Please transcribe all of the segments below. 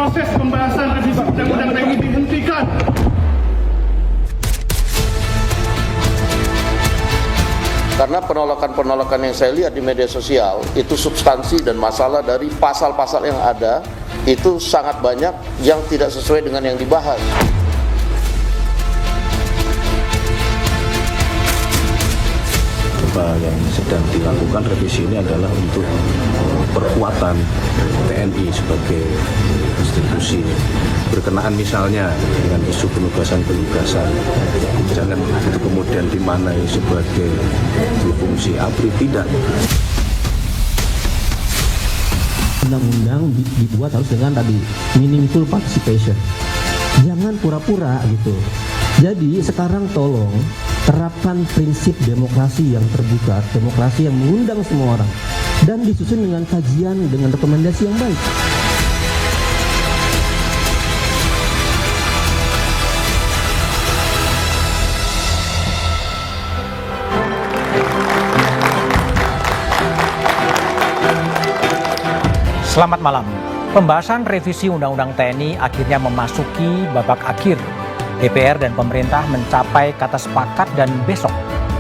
proses pembahasan revisi Undang-Undang TNI dihentikan. Karena penolakan-penolakan yang saya lihat di media sosial itu substansi dan masalah dari pasal-pasal yang ada itu sangat banyak yang tidak sesuai dengan yang dibahas. Apa yang sedang dilakukan revisi ini adalah untuk perkuatan TNI sebagai institusi berkenaan misalnya dengan isu penugasan-penugasan, jangan itu kemudian dimaknai sebagai fungsi ABRI, tidak. Undang-undang dibuat harus dengan tadi meaningful participation, jangan pura-pura gitu. Jadi sekarang tolong terapkan prinsip demokrasi yang terbuka, demokrasi yang mengundang semua orang, dan disusun dengan kajian dengan rekomendasi yang baik. Selamat malam. Pembahasan revisi Undang-Undang TNI akhirnya memasuki babak akhir. DPR dan pemerintah mencapai kata sepakat dan besok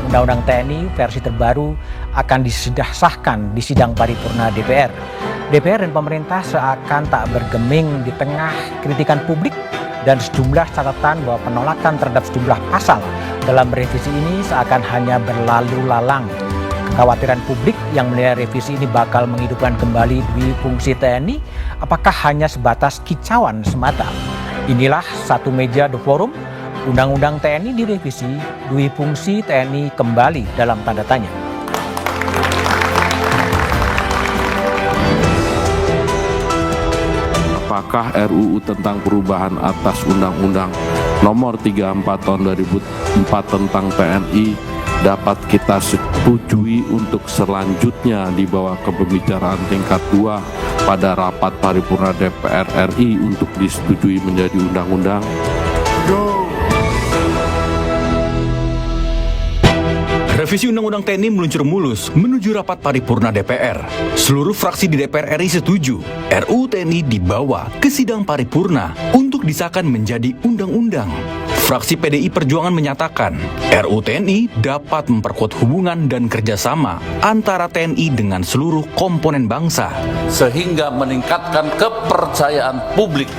Undang-Undang TNI versi terbaru akan disahkan di sidang paripurna DPR. DPR dan pemerintah seakan tak bergeming di tengah kritikan publik dan sejumlah catatan bahwa penolakan terhadap sejumlah pasal dalam revisi ini seakan hanya berlalu lalang. Kekhawatiran publik yang menilai revisi ini bakal menghidupkan kembali dwi fungsi TNI, apakah hanya sebatas kicauan semata? Inilah satu meja The Forum, Undang-Undang TNI direvisi, dwi fungsi TNI kembali dalam tanda tanya. Apakah RUU tentang perubahan atas Undang-Undang Nomor 34 Tahun 2004 tentang TNI dapat kita setujui untuk selanjutnya dibawa ke pembicaraan tingkat 2 pada rapat paripurna DPR RI untuk disetujui menjadi undang-undang? Revisi Undang-Undang TNI meluncur mulus menuju rapat paripurna DPR. Seluruh fraksi di DPR RI setuju RUU TNI dibawa ke sidang paripurna untuk disahkan menjadi undang-undang. Fraksi PDI Perjuangan menyatakan RUU TNI dapat memperkuat hubungan dan kerjasama antara TNI dengan seluruh komponen bangsa, Sehingga meningkatkan kepercayaan publik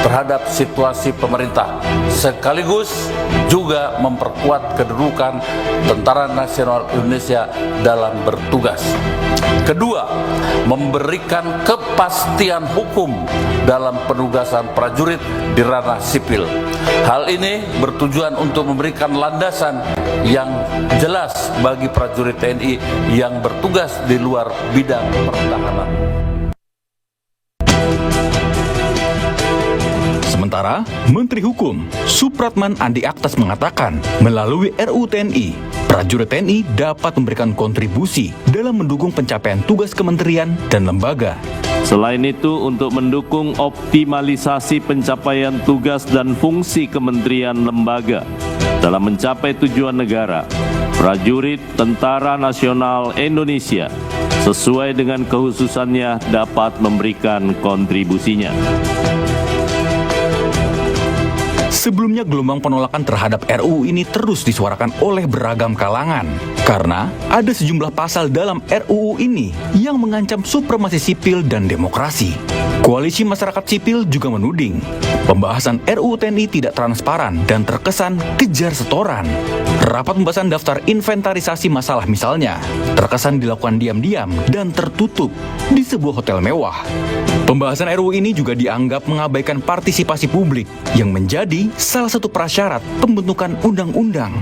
terhadap situasi pemerintah, sekaligus juga memperkuat kedudukan Tentara Nasional Indonesia dalam bertugas. Kedua, memberikan kepastian hukum dalam penugasan prajurit di ranah sipil. Hal ini bertujuan untuk memberikan landasan yang jelas bagi prajurit TNI yang bertugas di luar bidang pertahanan. Sementara, Menteri Hukum Supratman Andi Aktas mengatakan, melalui RUU TNI, prajurit TNI dapat memberikan kontribusi dalam mendukung pencapaian tugas kementerian dan lembaga. Selain itu, untuk mendukung optimalisasi pencapaian tugas dan fungsi kementerian lembaga dalam mencapai tujuan negara, prajurit Tentara Nasional Indonesia sesuai dengan kekhususannya dapat memberikan kontribusinya. Sebelumnya gelombang penolakan terhadap RUU ini terus disuarakan oleh beragam kalangan karena ada sejumlah pasal dalam RUU ini yang mengancam supremasi sipil dan demokrasi. Koalisi masyarakat sipil juga menuding pembahasan RUU TNI tidak transparan dan terkesan kejar setoran. Rapat pembahasan daftar inventarisasi masalah misalnya terkesan dilakukan diam-diam dan tertutup di sebuah hotel mewah. Pembahasan RUU ini juga dianggap mengabaikan partisipasi publik yang menjadi salah satu prasyarat pembentukan undang-undang.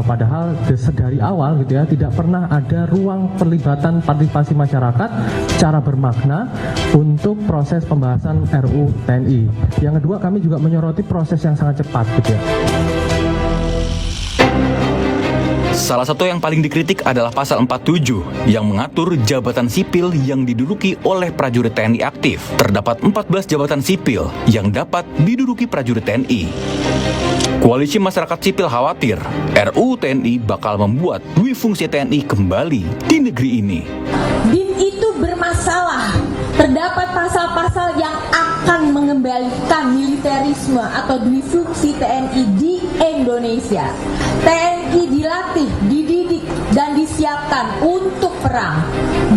Padahal dari awal gitu ya tidak pernah ada ruang perlibatan partisipasi masyarakat secara bermakna untuk proses pembahasan RUU TNI. Yang kedua, kami juga menyoroti proses yang sangat cepat gitu ya. Salah satu yang paling dikritik adalah pasal 47 yang mengatur jabatan sipil yang diduduki oleh prajurit TNI aktif. Terdapat 14 jabatan sipil yang dapat diduduki prajurit TNI. Koalisi masyarakat sipil khawatir RUU TNI bakal membuat dwi fungsi TNI kembali di negeri ini. BIM itu bermasalah. Terdapat pasal-pasal yang akan mengembalikan mekanisme atau duifungsi TNI di Indonesia. TNI dilatih, dididik, dan disiapkan untuk perang,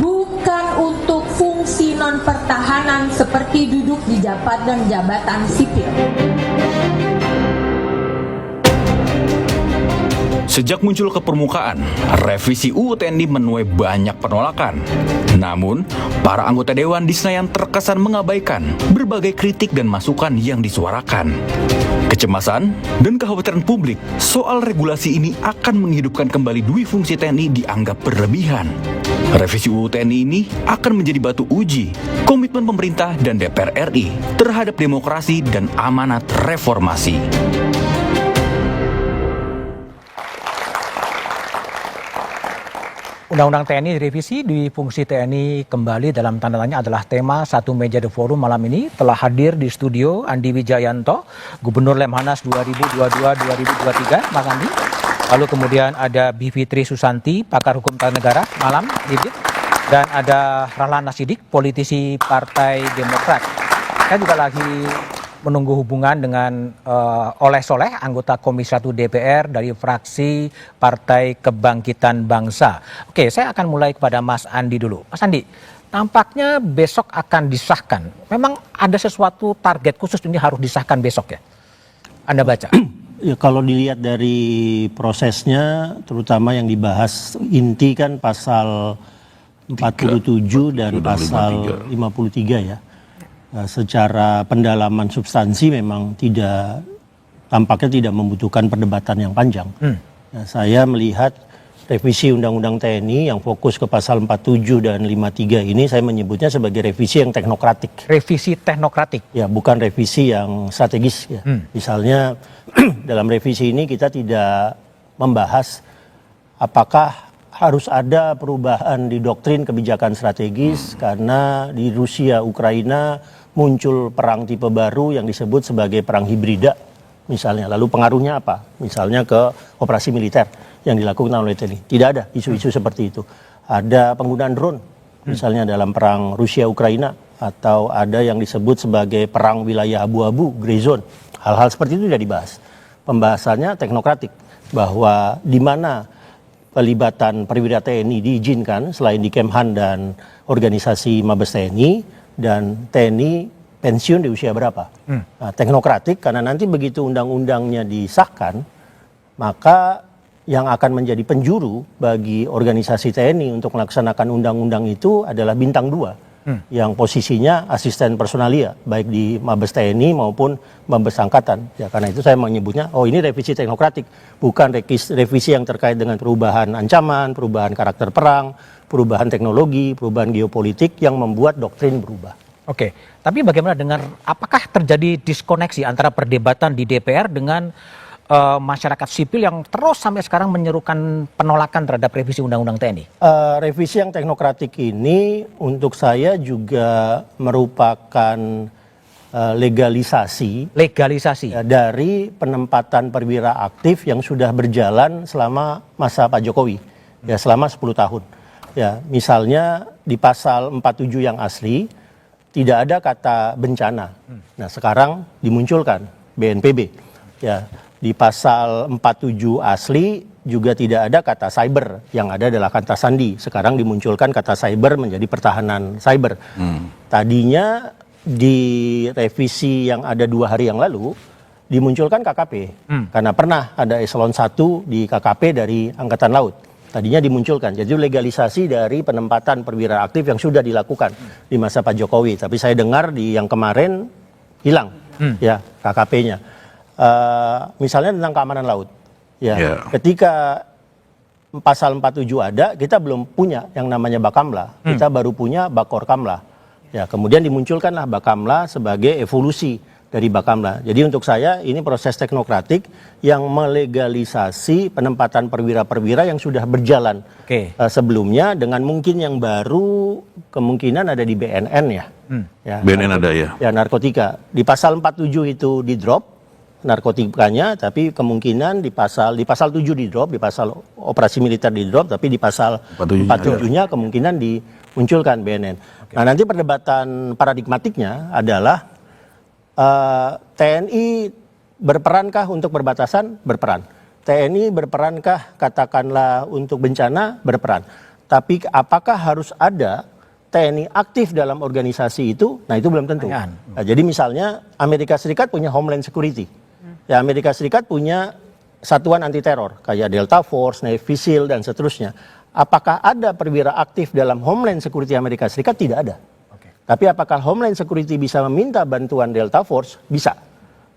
bukan untuk fungsi non-pertahanan seperti duduk di jabatan sipil. Sejak muncul ke permukaan, revisi UU TNI menuai banyak penolakan. Namun, para anggota Dewan di Senayan terkesan mengabaikan berbagai kritik dan masukan yang disuarakan. Kecemasan dan kekhawatiran publik soal regulasi ini akan menghidupkan kembali duifungsi TNI dianggap berlebihan. Revisi UU TNI ini akan menjadi batu uji komitmen pemerintah dan DPR RI terhadap demokrasi dan amanat reformasi. Undang-Undang TNI direvisi, duifungsi TNI kembali dalam tanda tanya adalah tema satu meja The Forum malam ini. Telah hadir di studio Andi Wijayanto, Gubernur Lemhanas 2022-2023, Mas Andi. Lalu kemudian ada Bivitri Susanti, pakar hukum tata negara, malam, Bibit. Dan ada Rahlan Nasidik, politisi Partai Demokrat. Saya juga lagi menunggu hubungan dengan Oleh Soleh, anggota Komisi 1 DPR dari fraksi Partai Kebangkitan Bangsa. Oke, saya akan mulai kepada Mas Andi dulu. Mas Andi, tampaknya besok akan disahkan. Memang ada sesuatu target khusus ini harus disahkan besok ya? Anda baca? Ya, kalau dilihat dari prosesnya, terutama yang dibahas inti kan pasal 47 dan pasal 53 ya. Secara pendalaman substansi memang tampaknya tidak membutuhkan perdebatan yang panjang. Saya melihat revisi Undang-Undang TNI yang fokus ke pasal 47 dan 53 ini saya menyebutnya sebagai revisi yang teknokratik. Revisi teknokratik? Ya, bukan revisi yang strategis ya. Misalnya dalam revisi ini kita tidak membahas apakah harus ada perubahan di doktrin kebijakan strategis karena di Rusia, Ukraina muncul perang tipe baru yang disebut sebagai perang hibrida misalnya. Lalu pengaruhnya apa? Misalnya ke operasi militer yang dilakukan oleh TNI. Tidak ada isu-isu seperti itu. Ada penggunaan drone misalnya dalam perang Rusia-Ukraina, atau ada yang disebut sebagai perang wilayah abu-abu, grey zone. Hal-hal seperti itu tidak dibahas. Pembahasannya teknokratik, bahwa di mana pelibatan perwira TNI diizinkan selain di Kemhan dan organisasi Mabes TNI, dan TNI pensiun di usia berapa. Nah, teknokratik karena nanti begitu undang-undangnya disahkan, maka yang akan menjadi penjuru bagi organisasi TNI untuk melaksanakan undang-undang itu adalah bintang 2 yang posisinya asisten personalia baik di Mabes TNI maupun Mabes Angkatan. Ya, karena itu saya menyebutnya ini revisi teknokratik, bukan revisi yang terkait dengan perubahan ancaman, perubahan karakter perang, perubahan teknologi, perubahan geopolitik yang membuat doktrin berubah. Oke, tapi bagaimana dengan apakah terjadi diskoneksi antara perdebatan di DPR dengan masyarakat sipil yang terus sampai sekarang menyerukan penolakan terhadap revisi Undang-Undang TNI? Revisi yang teknokratik ini untuk saya juga merupakan legalisasi dari penempatan perwira aktif yang sudah berjalan selama masa Pak Jokowi, ya selama 10 tahun. Ya, misalnya di pasal 47 yang asli tidak ada kata bencana. Nah, sekarang dimunculkan BNPB. Ya, di pasal 47 asli juga tidak ada kata cyber, yang ada adalah kata sandi. Sekarang dimunculkan kata cyber menjadi pertahanan cyber. Tadinya di revisi yang ada 2 hari yang lalu dimunculkan KKP, karena pernah ada eselon 1 di KKP dari Angkatan Laut. Tadinya dimunculkan, jadi legalisasi dari penempatan perwira aktif yang sudah dilakukan di masa Pak Jokowi. Tapi saya dengar di yang kemarin hilang, ya KKP-nya. Misalnya tentang keamanan laut, ya. Ketika pasal 47 ada, kita belum punya yang namanya Bakamla, kita baru punya Bakorkamla. Ya, kemudian dimunculkanlah Bakamla sebagai evolusi dari Bakamla. Jadi untuk saya ini proses teknokratik yang melegalisasi penempatan perwira-perwira yang sudah berjalan sebelumnya, dengan mungkin yang baru kemungkinan ada di BNN ya. Ya, BNN ada ya. Ya, narkotika. Di pasal 47 itu di drop narkotikanya, tapi kemungkinan di pasal 7 di drop, di pasal operasi militer di drop, tapi di pasal 47-nya kemungkinan dimunculkan BNN. Nah, nanti perdebatan paradigmatiknya adalah TNI berperankah untuk perbatasan? Berperan. TNI berperankah katakanlah untuk bencana? Berperan. Tapi apakah harus ada TNI aktif dalam organisasi itu? Nah, itu belum tentu. Nah, jadi misalnya Amerika Serikat punya Homeland Security. Ya, Amerika Serikat punya satuan anti teror kayak Delta Force, Navy SEAL dan seterusnya. Apakah ada perwira aktif dalam Homeland Security Amerika Serikat? Tidak ada. Tapi apakah Homeland Security bisa meminta bantuan Delta Force? Bisa.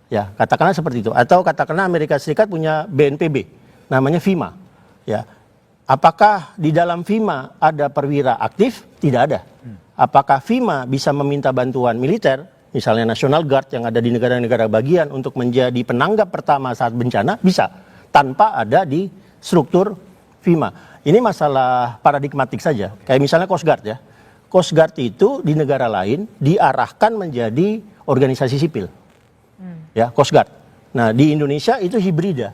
Ya, katakanlah seperti itu. Atau katakanlah Amerika Serikat punya BNPB, namanya FEMA. Ya. Apakah di dalam FEMA ada perwira aktif? Tidak ada. Apakah FEMA bisa meminta bantuan militer, misalnya National Guard yang ada di negara-negara bagian untuk menjadi penanggap pertama saat bencana? Bisa. Tanpa ada di struktur FEMA. Ini masalah paradigmatik saja. Kayak misalnya Coast Guard ya. Coast Guard itu di negara lain diarahkan menjadi organisasi sipil. Ya, Coast Guard. Nah, di Indonesia itu hibrida.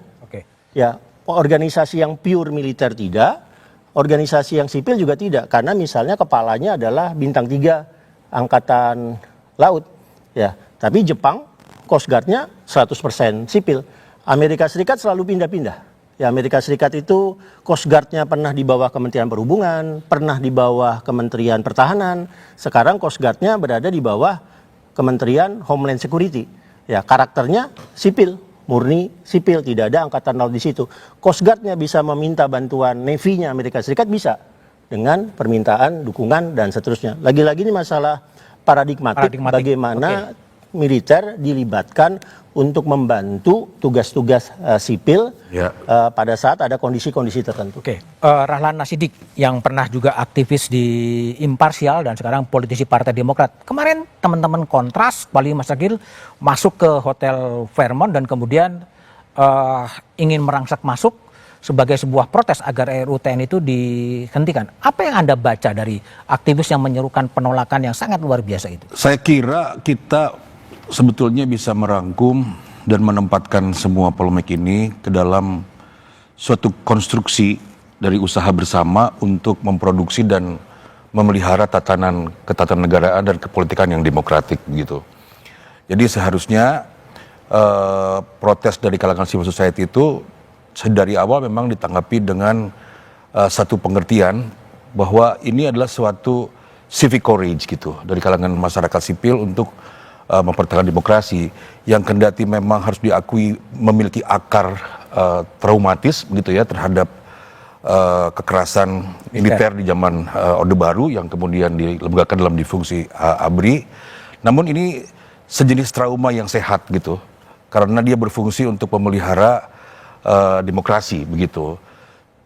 Ya, organisasi yang pure militer tidak, organisasi yang sipil juga tidak. Karena misalnya kepalanya adalah bintang 3 Angkatan Laut. Ya, tapi Jepang Coast Guard-nya 100% sipil. Amerika Serikat selalu pindah-pindah. Ya, Amerika Serikat itu Coast Guard-nya pernah di bawah Kementerian Perhubungan, pernah di bawah Kementerian Pertahanan, sekarang Coast Guard-nya berada di bawah Kementerian Homeland Security. Ya, karakternya sipil, murni sipil, tidak ada angkatan laut di situ. Coast Guard-nya bisa meminta bantuan Navy-nya Amerika Serikat bisa dengan permintaan dukungan dan seterusnya. Lagi-lagi ini masalah paradigmatik. Bagaimana militer dilibatkan untuk membantu tugas-tugas sipil pada saat ada kondisi-kondisi tertentu. Rahlan Nasidik yang pernah juga aktivis di Imparsial dan sekarang politisi Partai Demokrat. Kemarin teman-teman Kontras, Wali Mas Agil masuk ke Hotel Fairmont dan kemudian ingin merangsak masuk sebagai sebuah protes agar RUU TNI itu dihentikan. Apa yang Anda baca dari aktivis yang menyerukan penolakan yang sangat luar biasa itu? Saya kira kita sebetulnya bisa merangkum dan menempatkan semua polemik ini ke dalam suatu konstruksi dari usaha bersama untuk memproduksi dan memelihara ketatanegaraan dan kepolitikan yang demokratik begitu. Jadi seharusnya protes dari kalangan civil society itu dari awal memang ditanggapi dengan satu pengertian bahwa ini adalah suatu civic courage gitu dari kalangan masyarakat sipil untuk mempertahankan demokrasi yang kendati memang harus diakui memiliki akar traumatis begitu ya terhadap kekerasan militer di zaman Orde Baru yang kemudian dilembagakan dalam difungsi ABRI. Namun ini sejenis trauma yang sehat gitu karena dia berfungsi untuk memelihara demokrasi begitu.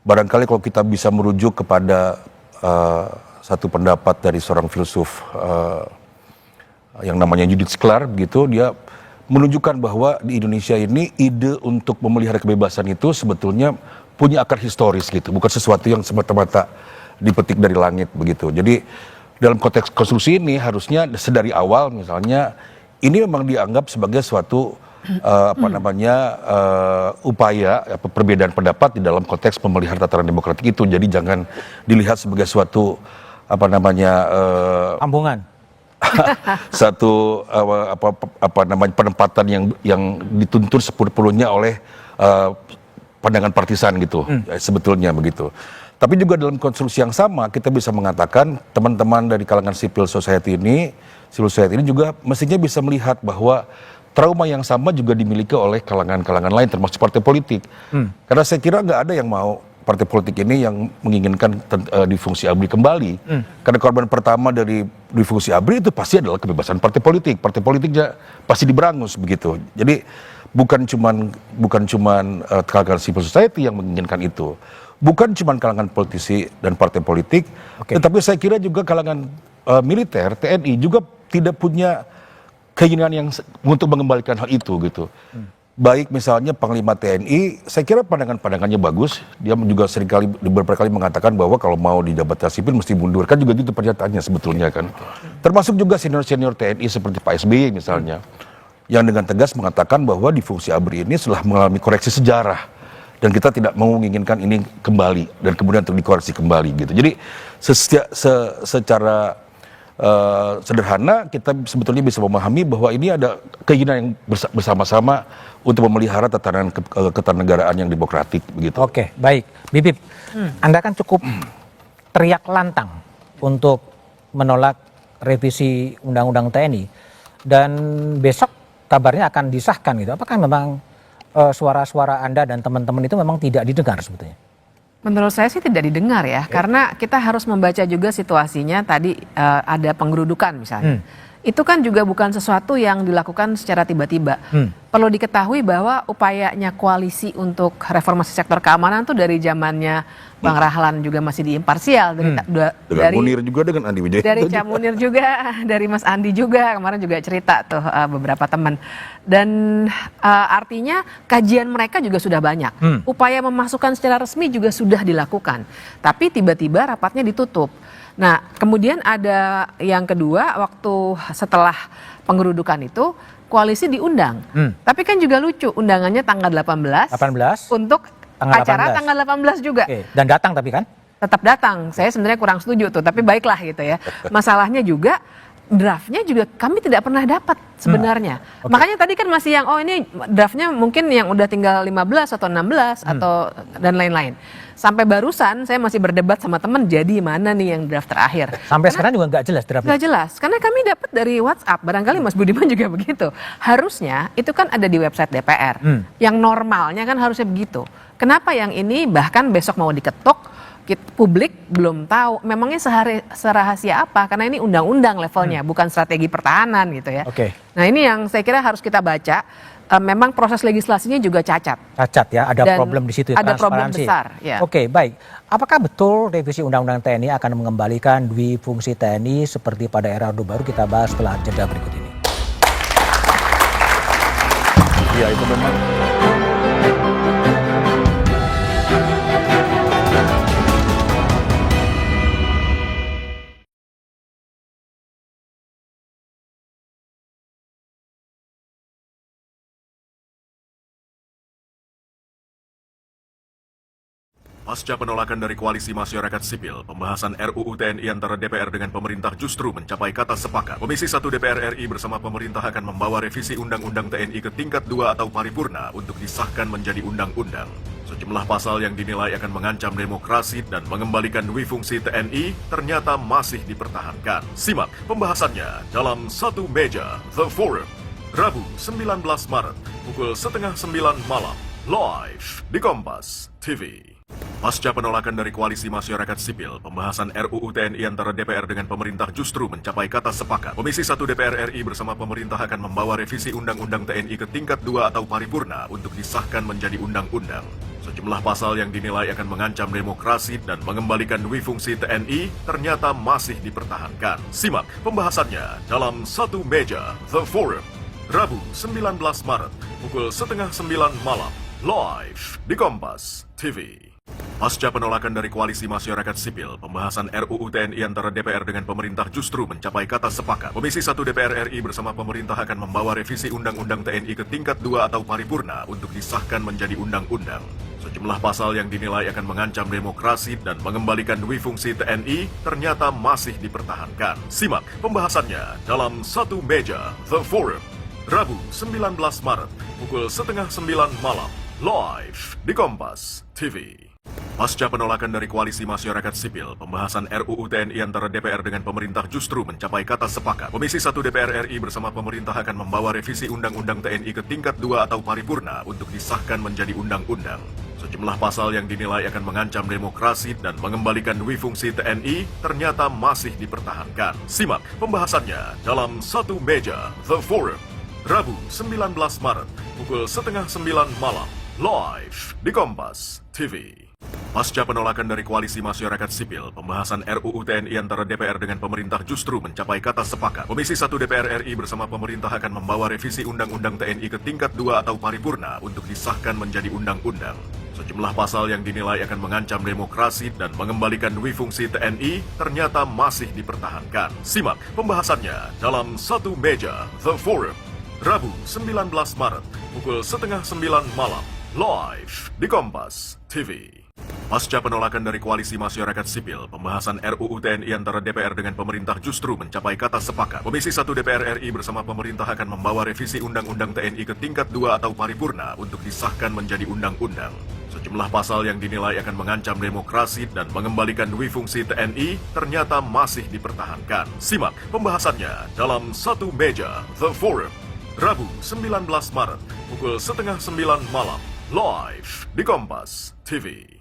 Barangkali kalau kita bisa merujuk kepada satu pendapat dari seorang filsuf yang namanya Judith Sklar begitu, dia menunjukkan bahwa di Indonesia ini ide untuk memelihara kebebasan itu sebetulnya punya akar historis gitu, bukan sesuatu yang semata-mata dipetik dari langit begitu. Jadi dalam konteks konstruksi ini harusnya sedari awal misalnya ini memang dianggap sebagai suatu upaya perbedaan pendapat di dalam konteks memelihara tatanan demokratik itu. Jadi jangan dilihat sebagai suatu ambungan. Satu penempatan yang dituntun sepenuhnya oleh pandangan partisan gitu, sebetulnya begitu. Tapi juga dalam konstruksi yang sama kita bisa mengatakan teman-teman dari kalangan civil society ini juga mestinya bisa melihat bahwa trauma yang sama juga dimiliki oleh kalangan-kalangan lain termasuk partai politik. Karena saya kira nggak ada yang mau partai politik ini yang menginginkan difungsi ABRI kembali. Karena korban pertama dari difungsi ABRI itu pasti adalah kebebasan partai politik. Partai politiknya pasti diberangus begitu. Jadi bukan cuman kalangan civil society yang menginginkan itu. Bukan cuman kalangan politisi dan partai politik, tetapi saya kira juga kalangan militer, TNI juga tidak punya keinginan yang untuk mengembalikan hal itu gitu. Baik misalnya Panglima TNI, saya kira pandangannya bagus. Dia juga beberapa kali mengatakan bahwa kalau mau di jabatan sipil mesti mundur. Kan juga itu pernyataannya sebetulnya kan. Termasuk juga senior-senior TNI seperti Pak SBY misalnya. Yang dengan tegas mengatakan bahwa di fungsi ABRI ini setelah mengalami koreksi sejarah. Dan kita tidak mau menginginkan ini kembali. Dan kemudian untuk dikoreksi kembali gitu. Jadi secara sederhana kita sebetulnya bisa memahami bahwa ini ada keinginan yang bersama-sama untuk memelihara tatanan ketanegaraaan yang demokratik begitu. Oke, baik. Bibip, Anda kan cukup teriak lantang untuk menolak revisi Undang-Undang TNI dan besok kabarnya akan disahkan gitu. Apakah memang suara-suara Anda dan teman-teman itu memang tidak didengar sebetulnya? Menurut saya sih tidak didengar ya, karena kita harus membaca juga situasinya. Tadi ada penggerudukan misalnya. Itu kan juga bukan sesuatu yang dilakukan secara tiba-tiba. Perlu diketahui bahwa upayanya koalisi untuk reformasi sektor keamanan tuh dari zamannya Bang Rahlan juga masih di imparsial, dari Munir juga, dengan Andi Wijayanto. Dari Cak Munir juga, dari Mas Andi juga, kemarin juga cerita tuh beberapa teman. Dan artinya kajian mereka juga sudah banyak. Upaya memasukkan secara resmi juga sudah dilakukan. Tapi tiba-tiba rapatnya ditutup. Nah, kemudian ada yang kedua, waktu setelah penggerudukan itu, koalisi diundang. Tapi kan juga lucu, undangannya tanggal 18 untuk acara tanggal 18 juga. Dan datang tapi kan? Tetap datang. Saya sebenarnya kurang setuju tuh, tapi baiklah gitu ya. Masalahnya juga draftnya juga kami tidak pernah dapat sebenarnya. Makanya tadi kan masih yang ini draftnya mungkin yang udah tinggal 15 atau 16 atau dan lain-lain. Sampai barusan saya masih berdebat sama teman, jadi mana nih yang draft terakhir. Sampai sekarang juga nggak jelas draftnya. Nggak jelas, karena kami dapat dari WhatsApp. Barangkali Mas Budiman juga begitu. Harusnya itu kan ada di website DPR. Yang normalnya kan harusnya begitu. Kenapa yang ini bahkan besok mau diketuk, publik belum tahu. Memangnya serahasia apa? Karena ini undang-undang levelnya, bukan strategi pertahanan gitu ya. Nah ini yang saya kira harus kita baca. Memang proses legislasinya juga cacat. Cacat ya, ada Dan problem di situ. Ada problem besar. Ya. Oke, baik. Apakah betul revisi Undang-Undang TNI akan mengembalikan dwi fungsi TNI seperti pada era Orde Baru? Kita bahas setelah jeda berikut ini. Ya itu memang. Pasca penolakan dari Koalisi Masyarakat Sipil, pembahasan RUU TNI antara DPR dengan pemerintah justru mencapai kata sepakat. Komisi 1 DPR RI bersama pemerintah akan membawa revisi Undang-Undang TNI ke tingkat 2 atau paripurna untuk disahkan menjadi undang-undang. Sejumlah pasal yang dinilai akan mengancam demokrasi dan mengembalikan dwi fungsi TNI ternyata masih dipertahankan. Simak pembahasannya dalam Satu Meja The Forum, Rabu 19 Maret, pukul 8:30 malam, live di Kompas TV. Pasca penolakan dari Koalisi Masyarakat Sipil, pembahasan RUU TNI antara DPR dengan pemerintah justru mencapai kata sepakat. Komisi 1 DPR RI bersama pemerintah akan membawa revisi Undang-Undang TNI ke tingkat 2 atau paripurna untuk disahkan menjadi undang-undang. Sejumlah pasal yang dinilai akan mengancam demokrasi dan mengembalikan dwi fungsi TNI ternyata masih dipertahankan. Simak pembahasannya dalam Satu Meja The Forum, Rabu 19 Maret, pukul 8:30 malam, live di Kompas TV. Pasca penolakan dari Koalisi Masyarakat Sipil, pembahasan RUU TNI antara DPR dengan pemerintah justru mencapai kata sepakat. Komisi 1 DPR RI bersama pemerintah akan membawa revisi Undang-Undang TNI ke tingkat 2 atau paripurna untuk disahkan menjadi undang-undang. Sejumlah pasal yang dinilai akan mengancam demokrasi dan mengembalikan dwi fungsi TNI ternyata masih dipertahankan. Simak pembahasannya dalam Satu Meja The Forum, Rabu 19 Maret, pukul 8:30 malam, live di Kompas TV. Pasca penolakan dari Koalisi Masyarakat Sipil, pembahasan RUU TNI antara DPR dengan pemerintah justru mencapai kata sepakat. Komisi 1 DPR RI bersama pemerintah akan membawa revisi Undang-Undang TNI ke tingkat 2 atau paripurna untuk disahkan menjadi undang-undang. Sejumlah pasal yang dinilai akan mengancam demokrasi dan mengembalikan dwi fungsi TNI ternyata masih dipertahankan. Simak pembahasannya dalam Satu Meja The Forum, Rabu 19 Maret, pukul 8:30 malam, live di Kompas TV. Pasca penolakan dari Koalisi Masyarakat Sipil, pembahasan RUU TNI antara DPR dengan pemerintah justru mencapai kata sepakat. Komisi 1 DPR RI bersama pemerintah akan membawa revisi Undang-Undang TNI ke tingkat 2 atau paripurna untuk disahkan menjadi undang-undang. Sejumlah pasal yang dinilai akan mengancam demokrasi dan mengembalikan dwi fungsi TNI ternyata masih dipertahankan. Simak pembahasannya dalam Satu Meja The Forum, Rabu 19 Maret, pukul 8:30 malam, live di Kompas TV. Pasca penolakan dari Koalisi Masyarakat Sipil, pembahasan RUU TNI antara DPR dengan pemerintah justru mencapai kata sepakat. Komisi 1 DPR RI bersama pemerintah akan membawa revisi Undang-Undang TNI ke tingkat 2 atau paripurna untuk disahkan menjadi undang-undang. Sejumlah pasal yang dinilai akan mengancam demokrasi dan mengembalikan dui fungsi TNI ternyata masih dipertahankan. Simak pembahasannya dalam Satu Meja The Forum, Rabu 19 Maret, pukul 8:30 malam, live di Kompas TV.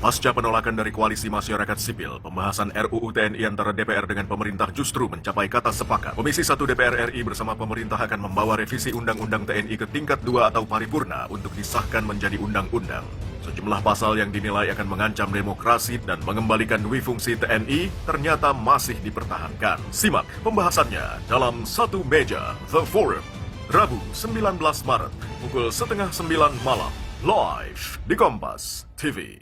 Pasca penolakan dari Koalisi Masyarakat Sipil, pembahasan RUU TNI antara DPR dengan pemerintah justru mencapai kata sepakat. Komisi 1 DPR RI bersama pemerintah akan membawa revisi Undang-Undang TNI ke tingkat 2 atau paripurna untuk disahkan menjadi undang-undang. Sejumlah pasal yang dinilai akan mengancam demokrasi dan mengembalikan dui fungsi TNI ternyata masih dipertahankan. Simak pembahasannya dalam Satu Meja The Forum, Rabu 19 Maret, pukul 8:30 malam, live di Kompas TV.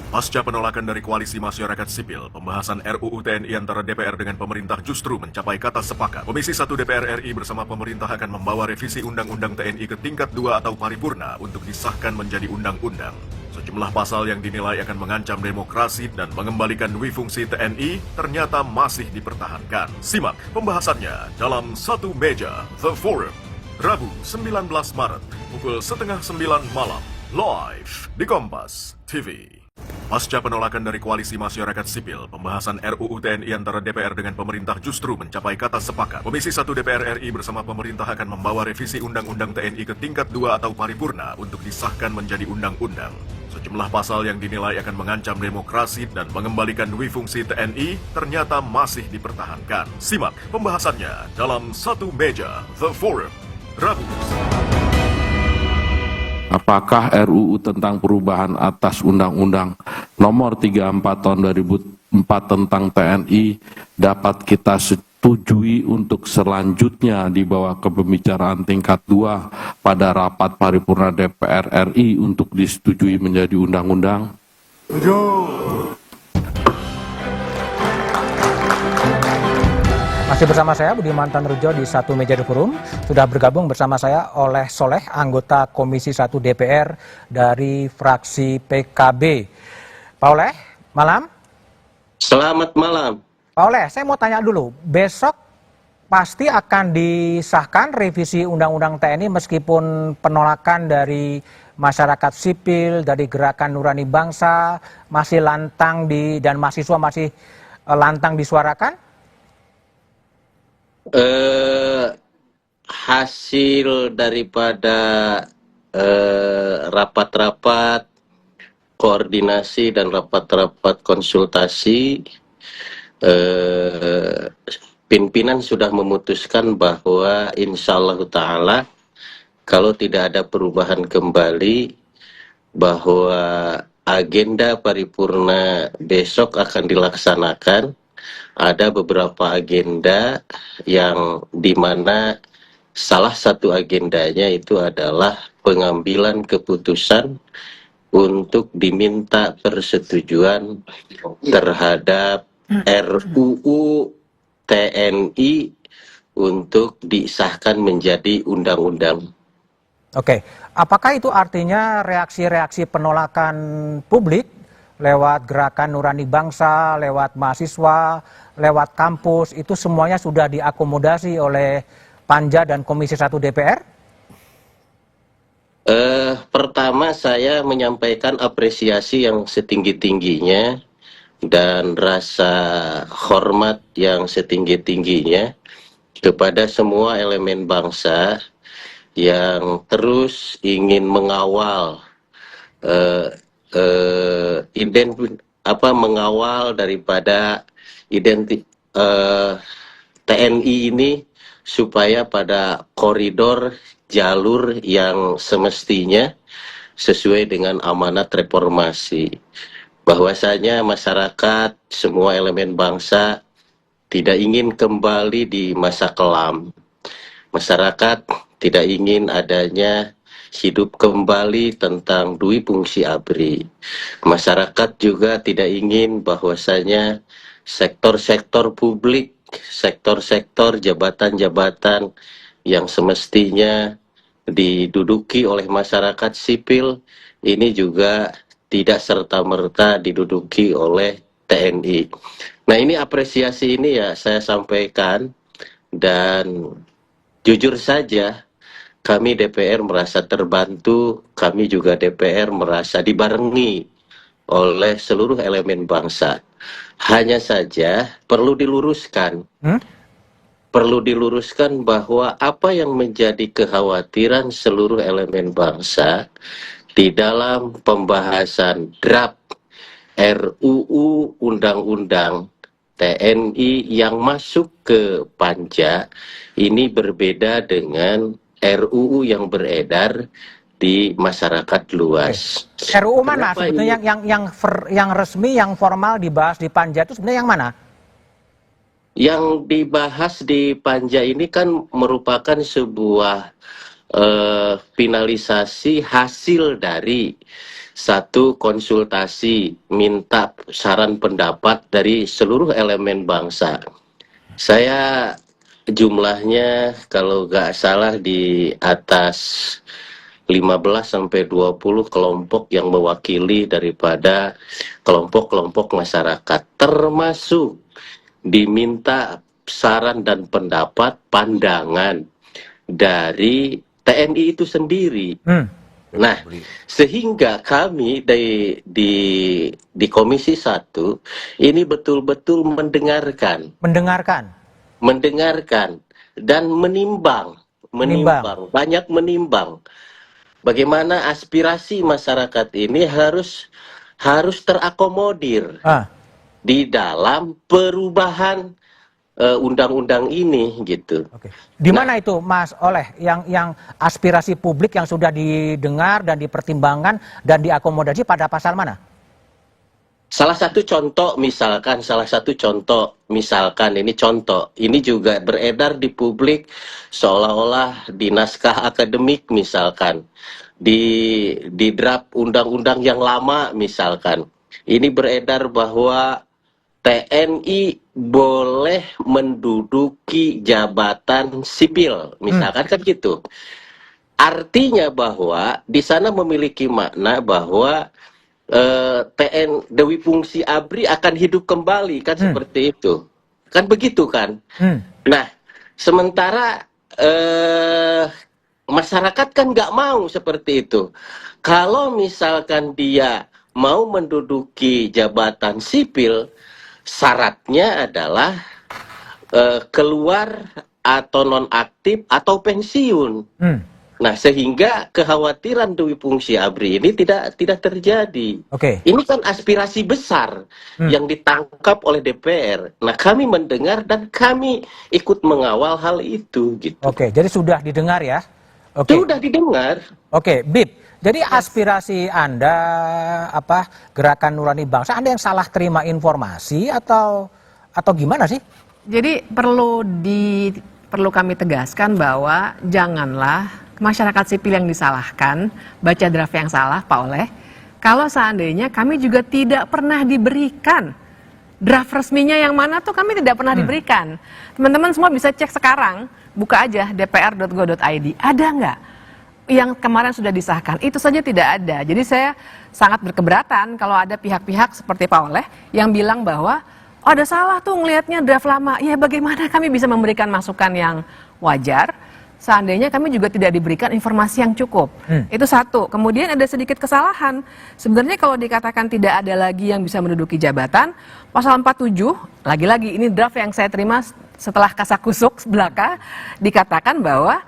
Pasca penolakan dari Koalisi Masyarakat Sipil, pembahasan RUU TNI antara DPR dengan pemerintah justru mencapai kata sepakat. Komisi 1 DPR RI bersama pemerintah akan membawa revisi Undang-Undang TNI ke tingkat 2 atau paripurna untuk disahkan menjadi undang-undang. Sejumlah pasal yang dinilai akan mengancam demokrasi dan mengembalikan dui fungsi TNI ternyata masih dipertahankan. Simak pembahasannya dalam Satu Meja The Forum, Rabu 19 Maret, pukul 8:30 malam, live di Kompas TV. Pasca penolakan dari Koalisi Masyarakat Sipil, pembahasan RUU TNI antara DPR dengan pemerintah justru mencapai kata sepakat. Komisi 1 DPR RI bersama pemerintah akan membawa revisi Undang-Undang TNI ke tingkat 2 atau paripurna untuk disahkan menjadi undang-undang. Sejumlah pasal yang dinilai akan mengancam demokrasi dan mengembalikan dui fungsi TNI ternyata masih dipertahankan. Simak pembahasannya dalam Satu Meja The Forum, Rabu. Apakah RUU tentang perubahan atas Undang-Undang Nomor 34 Tahun 2004 tentang TNI dapat kita setujui untuk selanjutnya dibawa ke pembicaraan tingkat 2 pada rapat paripurna DPR RI untuk disetujui menjadi undang-undang? Setuju. Masih bersama saya Budiman Tanrujo di Satu Meja The Forum. Sudah bergabung bersama saya Oleh Soleh, anggota Komisi 1 DPR dari fraksi PKB. Pak Oleh, malam. Selamat malam. Pak Oleh, saya mau tanya dulu. Besok pasti akan disahkan revisi Undang-Undang TNI meskipun penolakan dari masyarakat sipil, dari Gerakan Nurani Bangsa masih lantang dan mahasiswa masih lantang disuarakan? Hasil daripada rapat-rapat koordinasi dan rapat-rapat konsultasi, pimpinan sudah memutuskan bahwa insya Allah Ta'ala kalau tidak ada perubahan kembali, bahwa agenda paripurna besok akan dilaksanakan. Ada beberapa agenda yang dimana salah satu agendanya itu adalah pengambilan keputusan untuk diminta persetujuan terhadap RUU TNI untuk disahkan menjadi undang-undang. Oke, apakah itu artinya reaksi-reaksi penolakan publik lewat Gerakan Nurani Bangsa, lewat mahasiswa, lewat kampus, itu semuanya sudah diakomodasi oleh Panja dan Komisi 1 DPR? Pertama saya menyampaikan apresiasi yang setinggi-tingginya dan rasa hormat yang setinggi-tingginya kepada semua elemen bangsa yang terus ingin mengawal mengawal daripada TNI ini supaya pada koridor jalur yang semestinya sesuai dengan amanat reformasi. Bahwasanya masyarakat, semua elemen bangsa tidak ingin kembali di masa kelam. Masyarakat tidak ingin adanya hidup kembali tentang dui fungsi ABRI. Masyarakat juga tidak ingin bahwasanya sektor-sektor publik, sektor-sektor jabatan-jabatan yang semestinya diduduki oleh masyarakat sipil ini juga tidak serta-merta diduduki oleh TNI. Nah, ini apresiasi ini ya saya sampaikan, dan jujur saja kami DPR merasa terbantu, kami juga DPR merasa dibarengi oleh seluruh elemen bangsa. Hanya saja perlu diluruskan. Perlu diluruskan bahwa apa yang menjadi kekhawatiran seluruh elemen bangsa di dalam pembahasan draft RUU Undang-Undang TNI yang masuk ke Panja ini berbeda dengan RUU yang beredar di masyarakat luas. RUU mana sebetulnya yang resmi, yang formal dibahas di Panja itu sebenarnya yang mana? Yang dibahas di Panja ini kan merupakan sebuah finalisasi hasil dari satu konsultasi minta saran pendapat dari seluruh elemen bangsa. Saya jumlahnya kalau nggak salah di atas 15-20 kelompok yang mewakili daripada kelompok-kelompok masyarakat, termasuk diminta saran dan pendapat pandangan dari TNI itu sendiri. Nah, sehingga kami di Komisi 1 ini betul-betul mendengarkan dan menimbang, banyak menimbang bagaimana aspirasi masyarakat ini harus terakomodir di dalam perubahan undang-undang ini gitu. Di mana itu Mas Oleh yang aspirasi publik yang sudah didengar dan dipertimbangkan dan diakomodasi pada pasal mana? Salah satu contoh misalkan ini juga beredar di publik seolah-olah di naskah akademik misalkan di draft undang-undang yang lama misalkan ini beredar bahwa TNI boleh menduduki jabatan sipil, misalkan kan gitu. Artinya bahwa di sana memiliki makna bahwa Dewi Fungsi ABRI akan hidup kembali, kan seperti itu. Kan begitu kan? Nah, sementara masyarakat kan nggak mau seperti itu. Kalau misalkan dia mau menduduki jabatan sipil, syaratnya adalah keluar atau nonaktif atau pensiun. Nah, sehingga kekhawatiran Dewi Fungsi ABRI ini tidak terjadi. Ini kan aspirasi besar yang ditangkap oleh DPR. Nah, kami mendengar dan kami ikut mengawal hal itu gitu. Jadi sudah didengar ya? Sudah didengar. Bib. Jadi aspirasi Anda, Gerakan Nurani Bangsa, Anda yang salah terima informasi atau gimana sih? Jadi perlu kami tegaskan bahwa janganlah masyarakat sipil yang disalahkan, baca draft yang salah, Pak Oleh. Kalau seandainya kami juga tidak pernah diberikan draft resminya yang mana tuh kami tidak pernah diberikan. Teman-teman semua bisa cek sekarang, buka aja dpr.go.id, ada nggak yang kemarin sudah disahkan? Itu saja tidak ada. Jadi saya sangat berkeberatan kalau ada pihak-pihak seperti Pak Oleh yang bilang bahwa ada salah tuh ngelihatnya draft lama. Ya bagaimana kami bisa memberikan masukan yang wajar seandainya kami juga tidak diberikan informasi yang cukup. Itu satu. Kemudian ada sedikit kesalahan. Sebenarnya kalau dikatakan tidak ada lagi yang bisa menduduki jabatan, pasal 47, lagi-lagi ini draft yang saya terima setelah kasakusuk belaka, dikatakan bahwa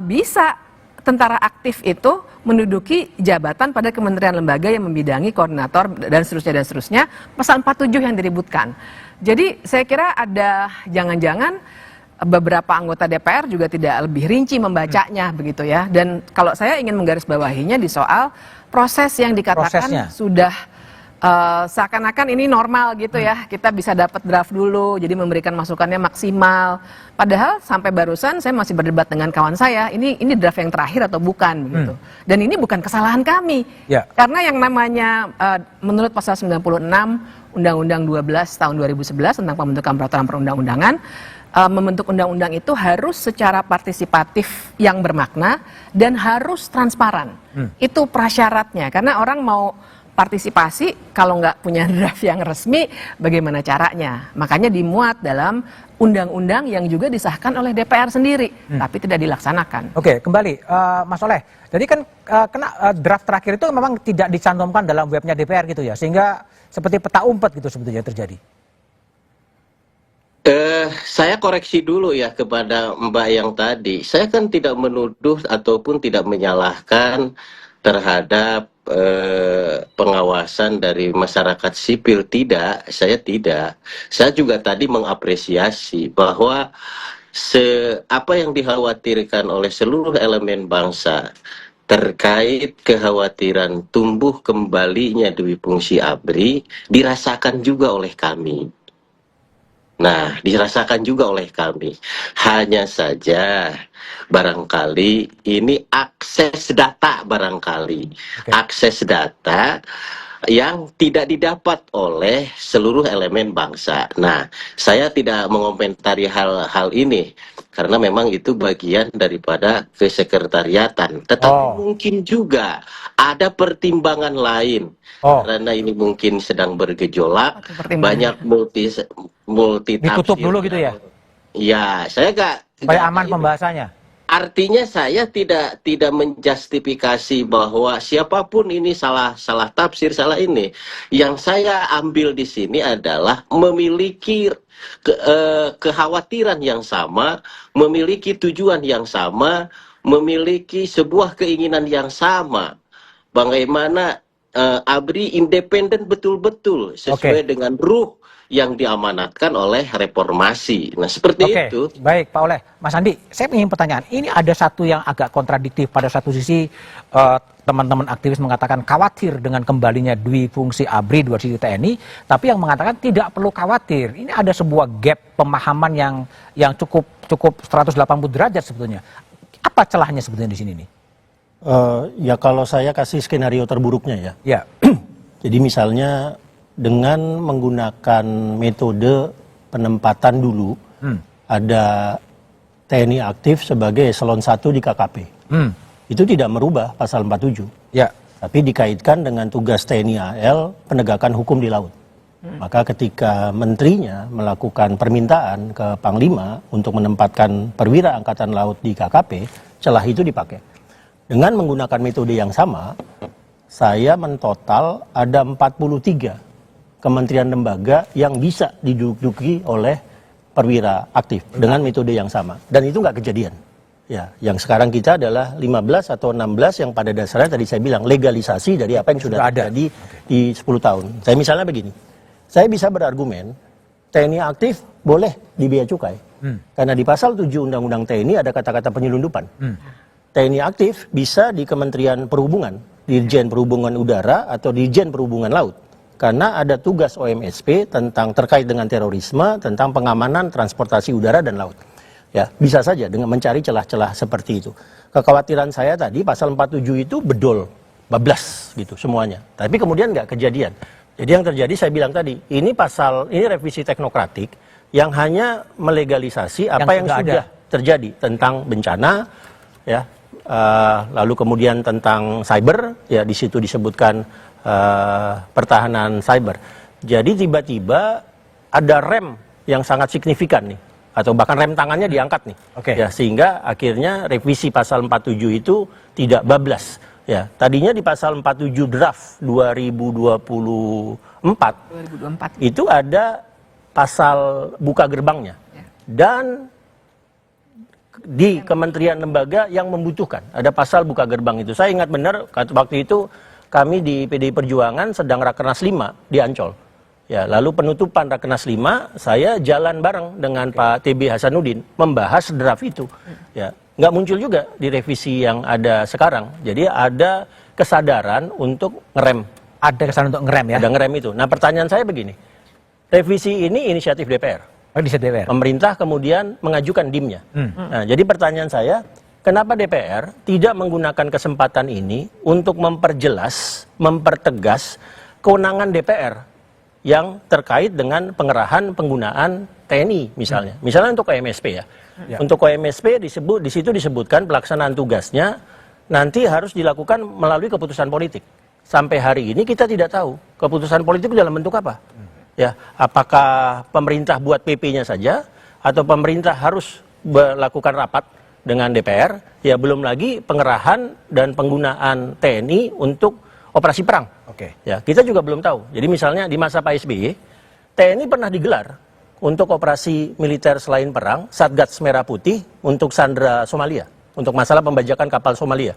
bisa tentara aktif itu menduduki jabatan pada kementerian lembaga yang membidangi koordinator dan seterusnya, pasal 47 yang diributkan. Jadi saya kira ada jangan-jangan beberapa anggota DPR juga tidak lebih rinci membacanya begitu ya. Dan kalau saya ingin menggarisbawahinya di soal proses yang dikatakan sudah seakan-akan ini normal gitu ya, kita bisa dapat draft dulu, jadi memberikan masukannya maksimal. Padahal sampai barusan saya masih berdebat dengan kawan saya, ini draft yang terakhir atau bukan begitu. Dan ini bukan kesalahan kami, karena yang namanya menurut pasal 96 Undang-Undang 12 tahun 2011 tentang pembentukan peraturan perundang-undangan, membentuk undang-undang itu harus secara partisipatif yang bermakna dan harus transparan. Itu prasyaratnya, karena orang mau partisipasi kalau nggak punya draft yang resmi, bagaimana caranya? Makanya dimuat dalam undang-undang yang juga disahkan oleh DPR sendiri, tapi tidak dilaksanakan. Oke, kembali Mas Oleh. Jadi kan draft terakhir itu memang tidak dicantumkan dalam webnya DPR gitu ya, sehingga seperti peta umpet gitu sebetulnya terjadi. Saya koreksi dulu ya kepada Mbak yang tadi. Saya kan tidak menuduh ataupun tidak menyalahkan terhadap pengawasan dari masyarakat sipil. Tidak, saya tidak. Saya juga tadi mengapresiasi bahwa apa yang dikhawatirkan oleh seluruh elemen bangsa terkait kekhawatiran tumbuh kembalinya Dwi Fungsi ABRI dirasakan juga oleh kami. Nah, dirasakan juga oleh kami. Hanya saja barangkali ini akses data barangkali. Akses data yang tidak didapat oleh seluruh elemen bangsa. Nah, saya tidak mengomentari hal-hal ini karena memang itu bagian daripada kesekretariatan. Tetapi mungkin juga ada pertimbangan lain. Karena ini mungkin sedang bergejolak, banyak multi ditutup dulu gitu ya? Ya, saya supaya aman pembahasannya. Artinya saya tidak menjustifikasi bahwa siapapun ini salah tafsir, salah ini. Yang saya ambil di sini adalah memiliki kekhawatiran yang sama, memiliki tujuan yang sama, memiliki sebuah keinginan yang sama. Bagaimana ABRI independen betul-betul sesuai dengan ruh yang diamanatkan oleh reformasi. Nah, seperti itu. Baik, Pak Oleh. Mas Andi, saya ingin pertanyaan. Ini ada satu yang agak kontradiktif. Pada satu sisi, teman-teman aktivis mengatakan khawatir dengan kembalinya Dwi Fungsi ABRI dua sisi TNI, tapi yang mengatakan tidak perlu khawatir. Ini ada sebuah gap pemahaman yang cukup 180 derajat sebetulnya. Apa celahnya sebetulnya di sini nih? Ya kalau saya kasih skenario terburuknya ya. Ya. Jadi misalnya dengan menggunakan metode penempatan dulu, ada TNI aktif sebagai eselon 1 di KKP. Itu tidak merubah pasal 47. Ya. Tapi dikaitkan dengan tugas TNI AL penegakan hukum di laut. Maka ketika menterinya melakukan permintaan ke Panglima untuk menempatkan perwira Angkatan Laut di KKP, celah itu dipakai. Dengan menggunakan metode yang sama, saya mentotal ada 43 kementerian lembaga yang bisa diduduki oleh perwira aktif dengan metode yang sama. Dan itu nggak kejadian. Ya, yang sekarang kita adalah 15 atau 16 yang pada dasarnya tadi saya bilang legalisasi dari apa yang sudah terjadi di 10 tahun. Saya misalnya begini, saya bisa berargumen TNI aktif boleh di bea cukai. Karena di pasal 7 Undang-Undang TNI ada kata-kata penyelundupan. TNI aktif bisa di Kementerian Perhubungan, Dirjen Perhubungan Udara atau Dirjen Perhubungan Laut. Karena ada tugas OMSP tentang terkait dengan terorisme, tentang pengamanan transportasi udara dan laut. Ya, bisa saja dengan mencari celah-celah seperti itu. Kekhawatiran saya tadi pasal 47 itu bedol, bablas gitu semuanya. Tapi kemudian nggak kejadian. Jadi yang terjadi saya bilang tadi, ini revisi teknokratik yang hanya melegalisasi apa yang sudah terjadi tentang bencana, ya. Lalu kemudian tentang cyber, ya di situ disebutkan pertahanan cyber. Jadi tiba-tiba ada rem yang sangat signifikan nih, atau bahkan rem tangannya diangkat nih, ya sehingga akhirnya revisi pasal 47 itu tidak bablas. Ya, tadinya di pasal 47 draft 2024 itu ada pasal buka gerbangnya dan di kementerian lembaga yang membutuhkan ada pasal buka gerbang itu. Saya ingat benar waktu itu kami di PDI Perjuangan sedang Rakernas 5 di Ancol. Ya, lalu penutupan Rakernas 5 saya jalan bareng dengan Pak TB Hasanuddin membahas draft itu. Ya, nggak muncul juga di revisi yang ada sekarang. Jadi ada kesadaran untuk ngerem. Ada kesadaran untuk ngerem ya? Ada ngerem itu. Nah pertanyaan saya begini, revisi ini inisiatif DPR. Pemerintah kemudian mengajukan DIM-nya. Nah, jadi pertanyaan saya, kenapa DPR tidak menggunakan kesempatan ini untuk memperjelas, mempertegas kewenangan DPR yang terkait dengan pengerahan penggunaan TNI misalnya. Misalnya untuk KMSP ya. Untuk KMSP di situ disebutkan pelaksanaan tugasnya nanti harus dilakukan melalui keputusan politik. sampai hari ini kita tidak tahu keputusan politik dalam bentuk apa. Ya, apakah pemerintah buat PP-nya saja atau pemerintah harus melakukan rapat dengan DPR? Ya, belum lagi pengerahan dan penggunaan TNI untuk operasi perang. Ya, kita juga belum tahu. Jadi misalnya di masa Pak SBY, TNI pernah digelar untuk operasi militer selain perang, Satgas Merah Putih untuk sandera Somalia, untuk masalah pembajakan kapal Somalia.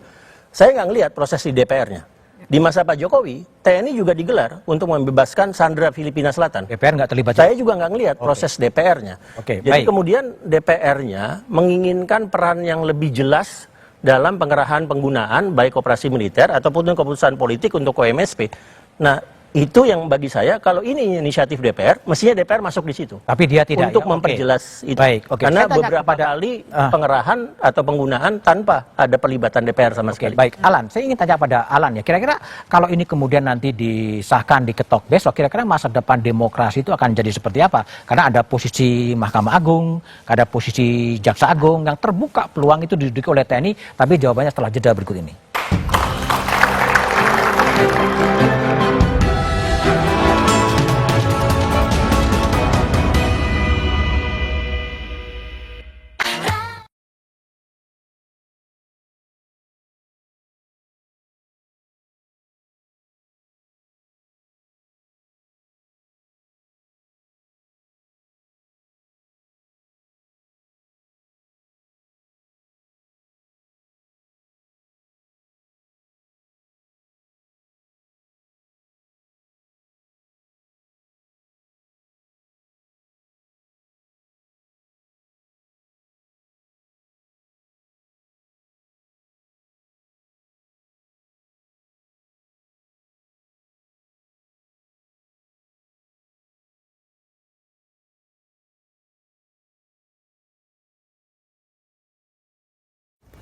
Saya nggak ngelihat proses di DPR-nya. Di masa Pak Jokowi, TNI juga digelar untuk membebaskan sandera Filipina Selatan. DPR nggak terlibat. Saya juga nggak ngelihat proses DPR-nya. Jadi baik. kemudian DPR-nya menginginkan peran yang lebih jelas dalam pengerahan penggunaan baik operasi militer ataupun keputusan politik untuk OMSP. Nah, itu yang bagi saya, kalau ini inisiatif DPR, mestinya DPR masuk di situ. Tapi dia tidak. Untuk memperjelas itu. Karena beberapa kali pengerahan atau penggunaan tanpa ada pelibatan DPR sama sekali. Baik, Alan, saya ingin tanya pada Alan ya. Kira-kira kalau ini kemudian nanti disahkan, diketok besok, kira-kira masa depan demokrasi itu akan jadi seperti apa? Karena ada posisi Mahkamah Agung, ada posisi Jaksa Agung yang terbuka peluang itu diduduki oleh TNI. Tapi jawabannya setelah jeda berikut ini.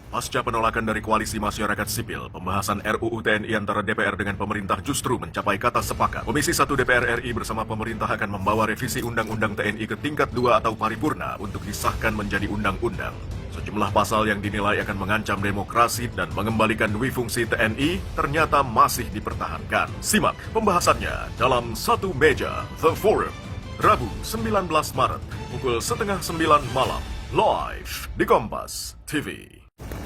Pasca penolakan dari Koalisi Masyarakat Sipil, pembahasan RUU TNI antara DPR dengan pemerintah justru mencapai kata sepakat. Komisi 1 DPR RI bersama pemerintah akan membawa revisi Undang-Undang TNI ke tingkat 2 atau paripurna untuk disahkan menjadi undang-undang. Sejumlah pasal yang dinilai akan mengancam demokrasi dan mengembalikan duifungsi TNI ternyata masih dipertahankan. Simak pembahasannya dalam Satu Meja The Forum, Rabu 19 Maret, pukul 8:30 malam, live di Kompas TV.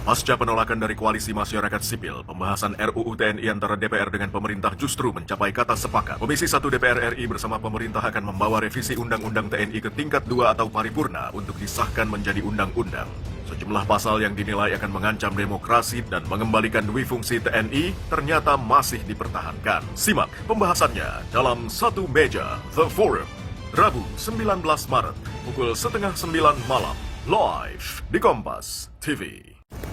Pasca penolakan dari Koalisi Masyarakat Sipil, pembahasan RUU TNI antara DPR dengan pemerintah justru mencapai kata sepakat. Komisi 1 DPR RI bersama pemerintah akan membawa revisi Undang-Undang TNI ke tingkat 2 atau paripurna untuk disahkan menjadi undang-undang. Sejumlah pasal yang dinilai akan mengancam demokrasi dan mengembalikan duifungsi TNI ternyata masih dipertahankan. Simak pembahasannya dalam Satu Meja The Forum, Rabu 19 Maret, pukul 8:30 malam, live di Kompas TV.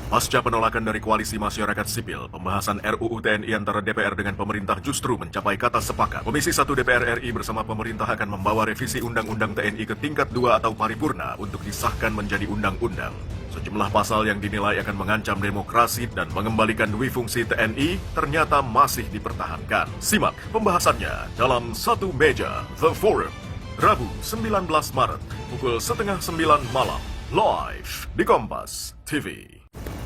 Pasca penolakan dari Koalisi Masyarakat Sipil, pembahasan RUU TNI antara DPR dengan pemerintah justru mencapai kata sepakat. Komisi 1 DPR RI bersama pemerintah akan membawa revisi Undang-Undang TNI ke tingkat 2 atau paripurna untuk disahkan menjadi undang-undang. Sejumlah pasal yang dinilai akan mengancam demokrasi dan mengembalikan duifungsi TNI ternyata masih dipertahankan. Simak pembahasannya dalam Satu Meja The Forum, Rabu 19 Maret, pukul 8:30 malam, live di Kompas TV.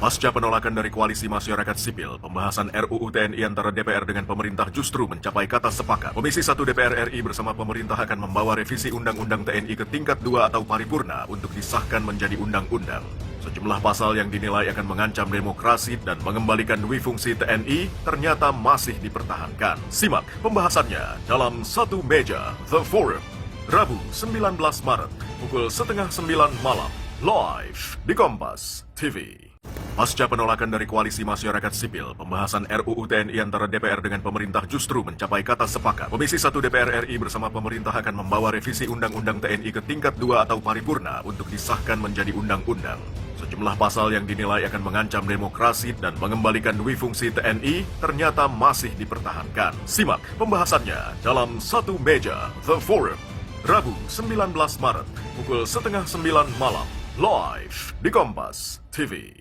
Pasca penolakan dari Koalisi Masyarakat Sipil, pembahasan RUU TNI antara DPR dengan pemerintah justru mencapai kata sepakat. Komisi 1 DPR RI bersama pemerintah akan membawa revisi Undang-Undang TNI ke tingkat 2 atau paripurna untuk disahkan menjadi undang-undang. Sejumlah pasal yang dinilai akan mengancam demokrasi dan mengembalikan duifungsi TNI ternyata masih dipertahankan. Simak pembahasannya dalam Satu Meja The Forum, Rabu 19 Maret, pukul 8:30 malam, live di Kompas TV. Pasca penolakan dari Koalisi Masyarakat Sipil, pembahasan RUU TNI antara DPR dengan pemerintah justru mencapai kata sepakat. Komisi 1 DPR RI bersama pemerintah akan membawa revisi Undang-Undang TNI ke tingkat 2 atau paripurna untuk disahkan menjadi undang-undang. Sejumlah pasal yang dinilai akan mengancam demokrasi dan mengembalikan duifungsi TNI ternyata masih dipertahankan. Simak pembahasannya dalam Satu Meja The Forum, Rabu 19 Maret, pukul 8:30 malam, live di Kompas TV.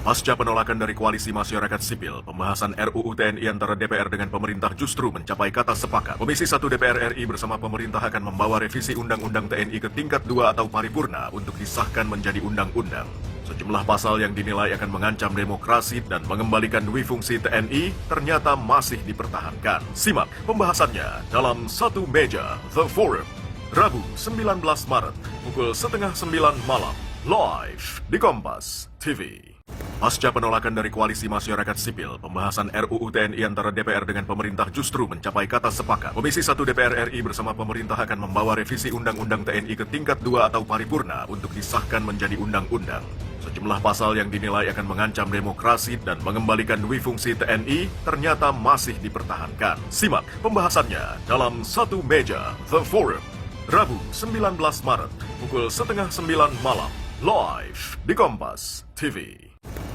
Pasca penolakan dari Koalisi Masyarakat Sipil, pembahasan RUU TNI antara DPR dengan pemerintah justru mencapai kata sepakat. Komisi 1 DPR RI bersama pemerintah akan membawa revisi Undang-Undang TNI ke tingkat 2 atau paripurna untuk disahkan menjadi undang-undang. Sejumlah pasal yang dinilai akan mengancam demokrasi dan mengembalikan dui fungsi TNI ternyata masih dipertahankan. Simak pembahasannya dalam Satu Meja The Forum, Rabu 19 Maret, pukul 8:30 malam, live di Kompas TV. Pasca penolakan dari Koalisi Masyarakat Sipil, pembahasan RUU TNI antara DPR dengan pemerintah justru mencapai kata sepakat. Komisi 1 DPR RI bersama pemerintah akan membawa revisi Undang-Undang TNI ke tingkat 2 atau paripurna untuk disahkan menjadi undang-undang. Sejumlah pasal yang dinilai akan mengancam demokrasi dan mengembalikan dui fungsi TNI ternyata masih dipertahankan. Simak pembahasannya dalam Satu Meja The Forum, Rabu 19 Maret, pukul 8:30 malam, live di Kompas TV.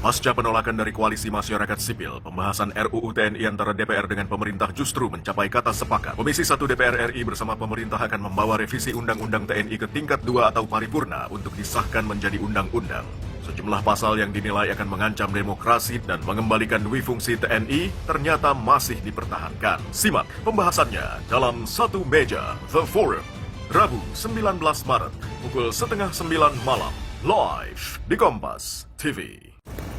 Pasca penolakan dari Koalisi Masyarakat Sipil, pembahasan RUU TNI antara DPR dengan pemerintah justru mencapai kata sepakat. Komisi 1 DPR RI bersama pemerintah akan membawa revisi Undang-Undang TNI ke tingkat 2 atau paripurna untuk disahkan menjadi undang-undang. Sejumlah pasal yang dinilai akan mengancam demokrasi dan mengembalikan dui fungsi TNI ternyata masih dipertahankan. Simak pembahasannya dalam Satu Meja The Forum, Rabu 19 Maret, pukul 8:30 malam, live di Kompas TV.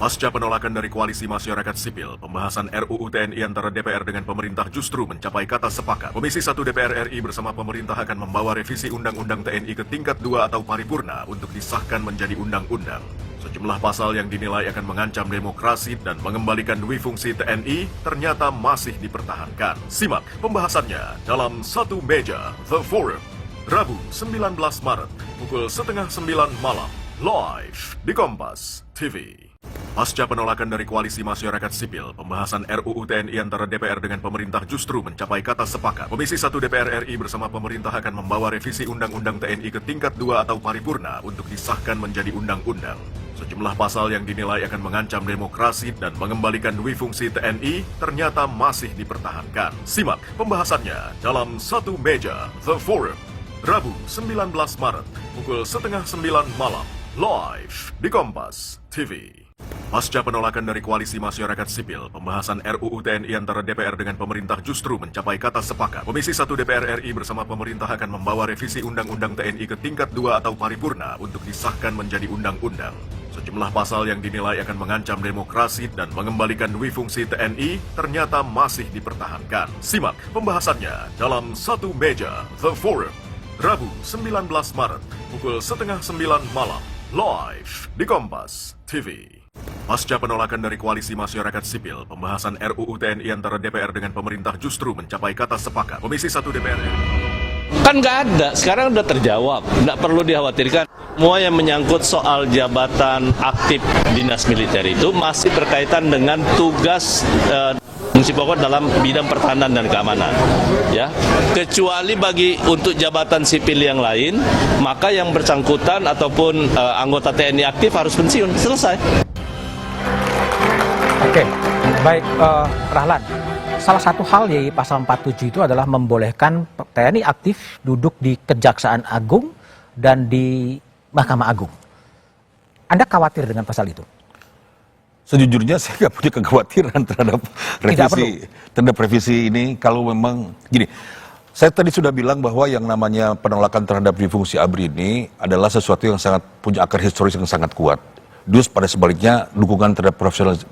Pasca penolakan dari Koalisi Masyarakat Sipil, pembahasan RUU TNI antara DPR dengan pemerintah justru mencapai kata sepakat. Komisi 1 DPR RI bersama pemerintah akan membawa revisi Undang-Undang TNI ke tingkat 2 atau paripurna untuk disahkan menjadi undang-undang. Sejumlah pasal yang dinilai akan mengancam demokrasi dan mengembalikan dui fungsi TNI ternyata masih dipertahankan. Simak pembahasannya dalam Satu Meja The Forum, Rabu 19 Maret, pukul 8:30 malam, live di Kompas TV. Pasca penolakan dari Koalisi Masyarakat Sipil, pembahasan RUU TNI antara DPR dengan pemerintah justru mencapai kata sepakat. Komisi 1 DPR RI bersama pemerintah akan membawa revisi Undang-Undang TNI ke tingkat 2 atau paripurna untuk disahkan menjadi undang-undang. Sejumlah pasal yang dinilai akan mengancam demokrasi dan mengembalikan dui fungsi TNI ternyata masih dipertahankan. Simak pembahasannya dalam Satu Meja The Forum, Rabu 19 Maret, pukul 8:30 malam, live di Kompas TV. Pasca penolakan dari Koalisi Masyarakat Sipil, pembahasan RUU TNI antara DPR dengan pemerintah justru mencapai kata sepakat. Komisi 1 DPR RI bersama pemerintah akan membawa revisi Undang-Undang TNI ke tingkat 2 atau paripurna untuk disahkan menjadi undang-undang. Sejumlah pasal yang dinilai akan mengancam demokrasi dan mengembalikan dui fungsi TNI ternyata masih dipertahankan. Simak pembahasannya dalam Satu Meja The Forum, Rabu 19 Maret, pukul 8:30 malam, live di Kompas TV. Pasca penolakan dari Koalisi Masyarakat Sipil, pembahasan RUU TNI antara DPR dengan pemerintah justru mencapai kata sepakat. Komisi 1 DPR Kan nggak ada, sekarang udah terjawab, nggak perlu dikhawatirkan. Semua yang menyangkut soal jabatan aktif dinas militer itu masih berkaitan dengan tugas fungsi pokok dalam bidang pertahanan dan keamanan, ya. Kecuali untuk jabatan sipil yang lain, maka yang bersangkutan ataupun anggota TNI aktif harus pensiun, selesai. Oke, baik Rahlan. Salah satu hal di pasal 47 itu adalah membolehkan TNI aktif duduk di Kejaksaan Agung dan di Mahkamah Agung. Anda khawatir dengan pasal itu? Sejujurnya saya nggak punya kekhawatiran terhadap revisi ini. Kalau memang gini, saya tadi sudah bilang bahwa yang namanya penolakan terhadap fungsi ABRI ini adalah sesuatu yang sangat punya akar historis yang sangat kuat. Dus pada sebaliknya dukungan terhadap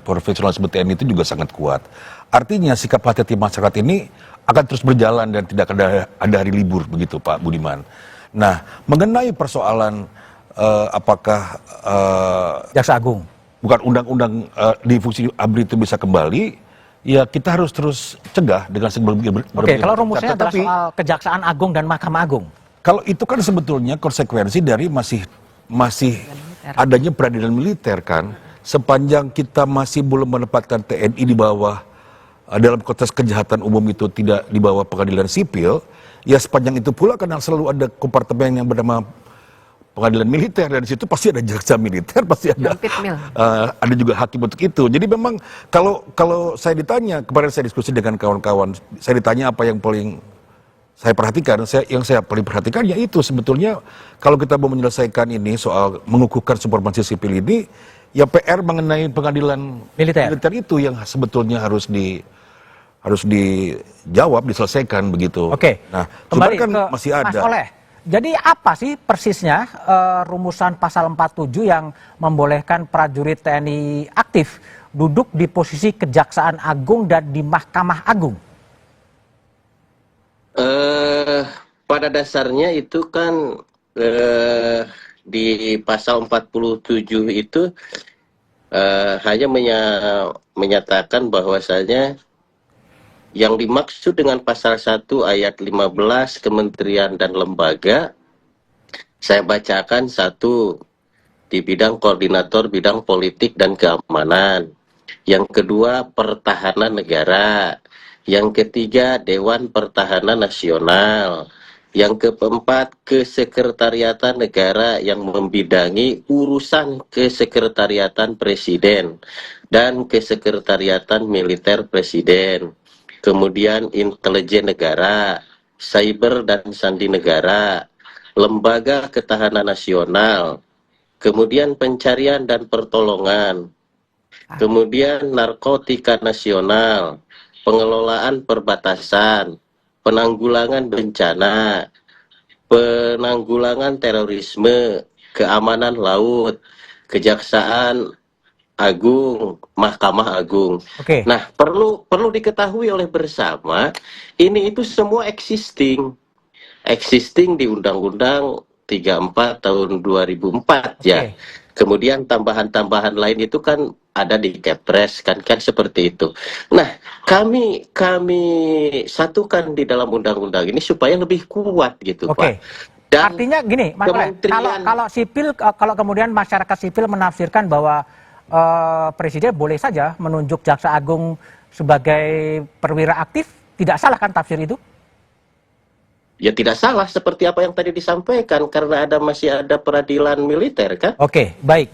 profesionalisme TNI itu juga sangat kuat. Artinya sikap hati-hati masyarakat ini akan terus berjalan dan tidak ada hari libur, begitu Pak Budiman. Nah, mengenai persoalan apakah Jaksa Agung, bukan undang-undang di fungsi ABRI itu bisa kembali, ya kita harus terus cegah dengan Oke, kalau rumusnya adalah soal Kejaksaan Agung dan Mahkamah Agung. Kalau itu kan sebetulnya konsekuensi dari masih adanya peradilan militer kan, sepanjang kita masih belum menempatkan TNI di bawah dalam konteks kejahatan umum itu tidak di bawah pengadilan sipil, ya sepanjang itu pula kan selalu ada kompartemen yang bernama pengadilan militer, dan di situ pasti ada jaksa militer, pasti ada ada juga hakim untuk itu. Jadi memang kalau saya ditanya, kemarin saya diskusi dengan kawan-kawan, saya ditanya apa yang paling saya perhatikan, yang saya paling perhatikan yaitu sebetulnya kalau kita mau menyelesaikan ini soal mengukuhkan supremasi sipil ini, ya PR mengenai pengadilan militer itu yang sebetulnya harus dijawab, diselesaikan begitu. Oke. Nah, Kembali kan ke masih ada. Mas Oleh. Jadi apa sih persisnya rumusan pasal 47 yang membolehkan prajurit TNI aktif duduk di posisi Kejaksaan Agung dan di Mahkamah Agung? Pada dasarnya itu kan di pasal 47 itu hanya menyatakan bahwasanya yang dimaksud dengan pasal 1 ayat 15 kementerian dan lembaga, saya bacakan 1 di bidang koordinator bidang politik dan keamanan. Yang kedua pertahanan negara. Yang ketiga Dewan Pertahanan Nasional. Yang keempat kesekretariatan negara yang membidangi urusan kesekretariatan presiden dan kesekretariatan militer presiden. Kemudian intelijen negara, cyber dan sandi negara, lembaga ketahanan nasional, kemudian pencarian dan pertolongan, kemudian narkotika nasional, pengelolaan perbatasan, penanggulangan bencana, penanggulangan terorisme, keamanan laut, Kejaksaan Agung, Mahkamah Agung. Oke. Nah, perlu diketahui oleh bersama, ini itu semua existing di Undang-Undang 34 tahun 2004 ya. Kemudian tambahan-tambahan lain itu kan ada di Kepres kan seperti itu. Nah, kami satukan di dalam undang-undang ini supaya lebih kuat gitu, Pak. Dan artinya gini, Mas Oleh, kalau kemudian masyarakat sipil menafsirkan bahwa Presiden boleh saja menunjuk Jaksa Agung sebagai perwira aktif, tidak salah kan tafsir itu? Ya tidak salah seperti apa yang tadi disampaikan karena masih ada peradilan militer kan? Oke, baik.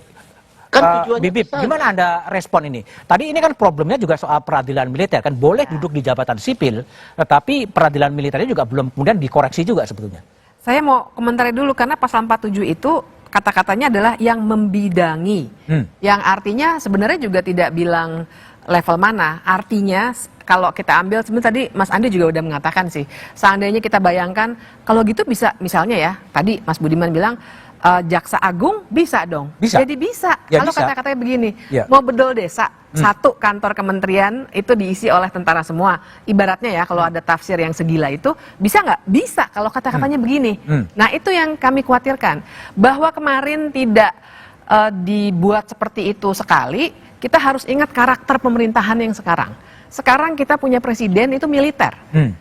Kan tujuannya Bibip, gimana Anda respon ini? Tadi ini kan problemnya juga soal peradilan militer kan, boleh duduk di jabatan sipil, tetapi peradilan militernya juga belum kemudian dikoreksi juga sebetulnya. Saya mau komentari dulu karena pasal 47 itu kata-katanya adalah yang membidangi, yang artinya sebenarnya juga tidak bilang level mana. Artinya kalau kita ambil, sebenarnya tadi Mas Andi juga udah mengatakan sih, seandainya kita bayangkan kalau gitu bisa, misalnya ya, tadi Mas Budiman bilang Jaksa Agung bisa dong. Bisa. Jadi bisa. Ya, kalau bisa. kata-katanya begini, Ya. mau bedol desa, satu kantor kementerian itu diisi oleh tentara semua. Ibaratnya ya, kalau ada tafsir yang segila itu, bisa nggak? Bisa, kalau kata-katanya begini. Nah, itu yang kami khawatirkan. Bahwa kemarin tidak dibuat seperti itu sekali, kita harus ingat karakter pemerintahan yang sekarang. Sekarang kita punya presiden itu militer.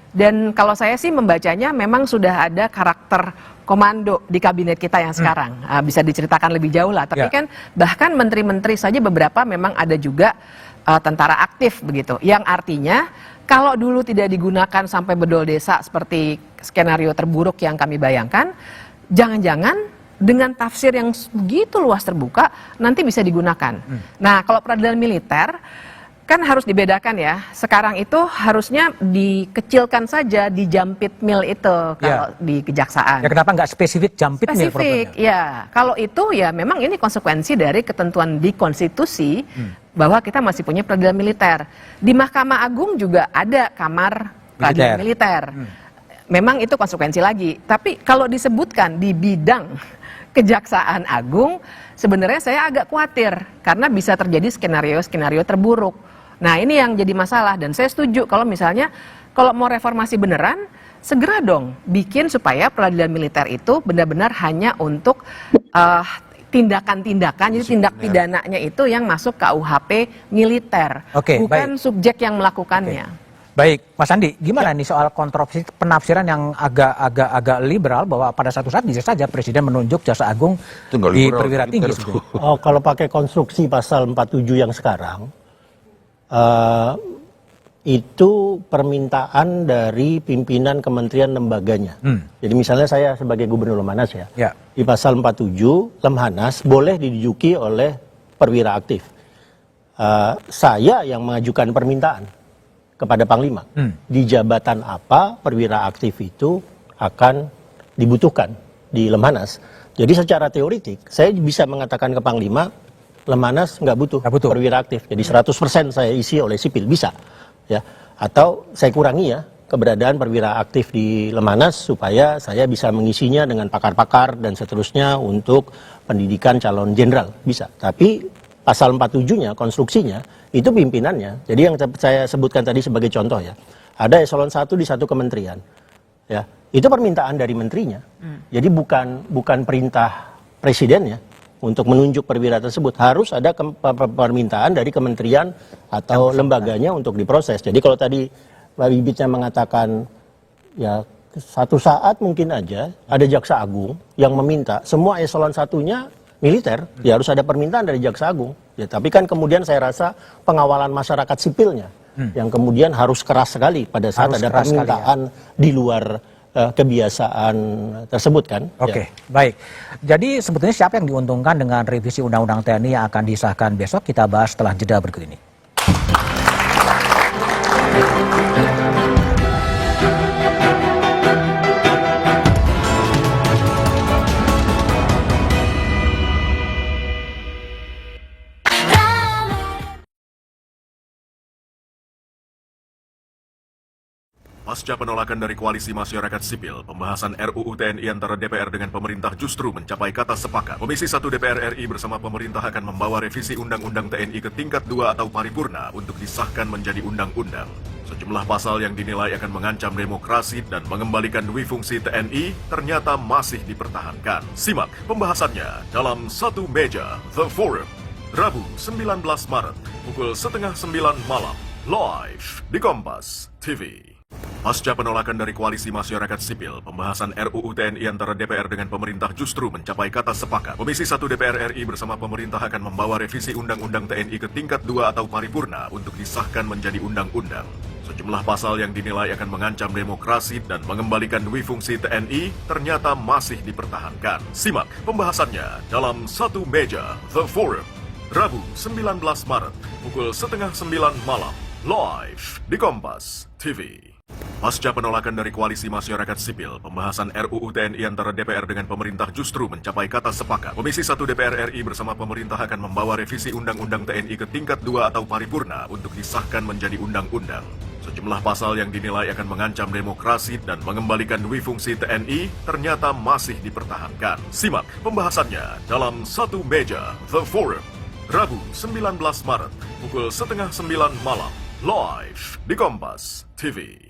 Dan kalau saya sih membacanya memang sudah ada karakter komando di kabinet kita yang sekarang. Bisa diceritakan lebih jauh lah. Tapi kan bahkan menteri-menteri saja beberapa memang ada juga tentara aktif begitu. Yang artinya kalau dulu tidak digunakan sampai bedol desa seperti skenario terburuk yang kami bayangkan, jangan-jangan dengan tafsir yang begitu luas terbuka nanti bisa digunakan. Nah, kalau peradilan militer kan harus dibedakan ya. Sekarang itu harusnya dikecilkan saja di jampit mil itu kalau di kejaksaan. Ya kenapa nggak spesifik jampit mil? Spesifik, ya. Kalau itu ya memang ini konsekuensi dari ketentuan di konstitusi bahwa kita masih punya peradilan militer. Di Mahkamah Agung juga ada kamar peradilan militer. Memang itu konsekuensi lagi. Tapi kalau disebutkan di bidang Kejaksaan Agung, sebenarnya saya agak khawatir karena bisa terjadi skenario-skenario terburuk. Nah, ini yang jadi masalah dan saya setuju kalau misalnya kalau mau reformasi beneran, segera dong bikin supaya peradilan militer itu benar-benar hanya untuk tindakan-tindakan, jadi tindak pidananya itu yang masuk KUHP militer, bukan subjek yang melakukannya. Baik, Mas Andi, gimana nih soal kontroversi penafsiran yang agak liberal bahwa pada satu saat bisa saja Presiden menunjuk Jaksa Agung di perwira tinggi? Oh, kalau pakai konstruksi pasal 47 yang sekarang, itu permintaan dari pimpinan kementerian lembaganya. Jadi misalnya saya sebagai Gubernur Lemhanas ya, di pasal 47 Lemhanas boleh diduduki oleh perwira aktif. Saya yang mengajukan permintaan kepada Panglima. Di jabatan apa perwira aktif itu akan dibutuhkan di Lemhanas. Jadi secara teoritik saya bisa mengatakan ke Panglima, Lemanas nggak butuh perwira aktif. Jadi 100% saya isi oleh sipil, bisa. Ya. Atau saya kurangi ya keberadaan perwira aktif di Lemanas supaya saya bisa mengisinya dengan pakar-pakar dan seterusnya untuk pendidikan calon jenderal, bisa. Tapi pasal 47-nya, konstruksinya, itu pimpinannya. Jadi yang saya sebutkan tadi sebagai contoh ya, ada eselon 1 di satu kementerian. Ya, itu permintaan dari menterinya. Jadi bukan perintah presidennya untuk menunjuk perwira tersebut. Harus ada permintaan dari kementerian atau lembaganya untuk diproses. Jadi kalau tadi Mbak Bibitnya mengatakan ya satu saat mungkin aja ada jaksa agung yang meminta semua eselon 1-nya militer, ya harus ada permintaan dari jaksa agung. Ya, tapi kan kemudian saya rasa pengawalan masyarakat sipilnya yang kemudian harus keras sekali pada saat ada permintaan di luar kebiasaan tersebut kan. Oke, baik. Jadi sebetulnya siapa yang diuntungkan dengan revisi Undang-Undang TNI yang akan disahkan besok? Kita bahas setelah jeda berikut ini. Pasca penolakan dari Koalisi Masyarakat Sipil, pembahasan RUU TNI antara DPR dengan pemerintah justru mencapai kata sepakat. Komisi 1 DPR RI bersama pemerintah akan membawa revisi Undang-Undang TNI ke tingkat 2 atau paripurna untuk disahkan menjadi undang-undang. Sejumlah pasal yang dinilai akan mengancam demokrasi dan mengembalikan dui fungsi TNI ternyata masih dipertahankan. Simak pembahasannya dalam Satu Meja The Forum, Rabu 19 Maret, pukul 8:30 malam, live di Kompas TV. Pasca penolakan dari Koalisi Masyarakat Sipil, pembahasan RUU TNI antara DPR dengan pemerintah justru mencapai kata sepakat. Komisi 1 DPR RI bersama pemerintah akan membawa revisi Undang-Undang TNI ke tingkat 2 atau paripurna untuk disahkan menjadi undang-undang. Sejumlah pasal yang dinilai akan mengancam demokrasi dan mengembalikan dui fungsi TNI ternyata masih dipertahankan. Simak pembahasannya dalam Satu Meja The Forum, Rabu 19 Maret, pukul 8:30 malam, live di Kompas TV. Pasca penolakan dari Koalisi Masyarakat Sipil, pembahasan RUU TNI antara DPR dengan pemerintah justru mencapai kata sepakat. Komisi 1 DPR RI bersama pemerintah akan membawa revisi Undang-Undang TNI ke tingkat 2 atau paripurna untuk disahkan menjadi undang-undang. Sejumlah pasal yang dinilai akan mengancam demokrasi dan mengembalikan dui fungsi TNI ternyata masih dipertahankan. Simak pembahasannya dalam Satu Meja The Forum, Rabu 19 Maret, pukul 8:30 malam, live di Kompas TV.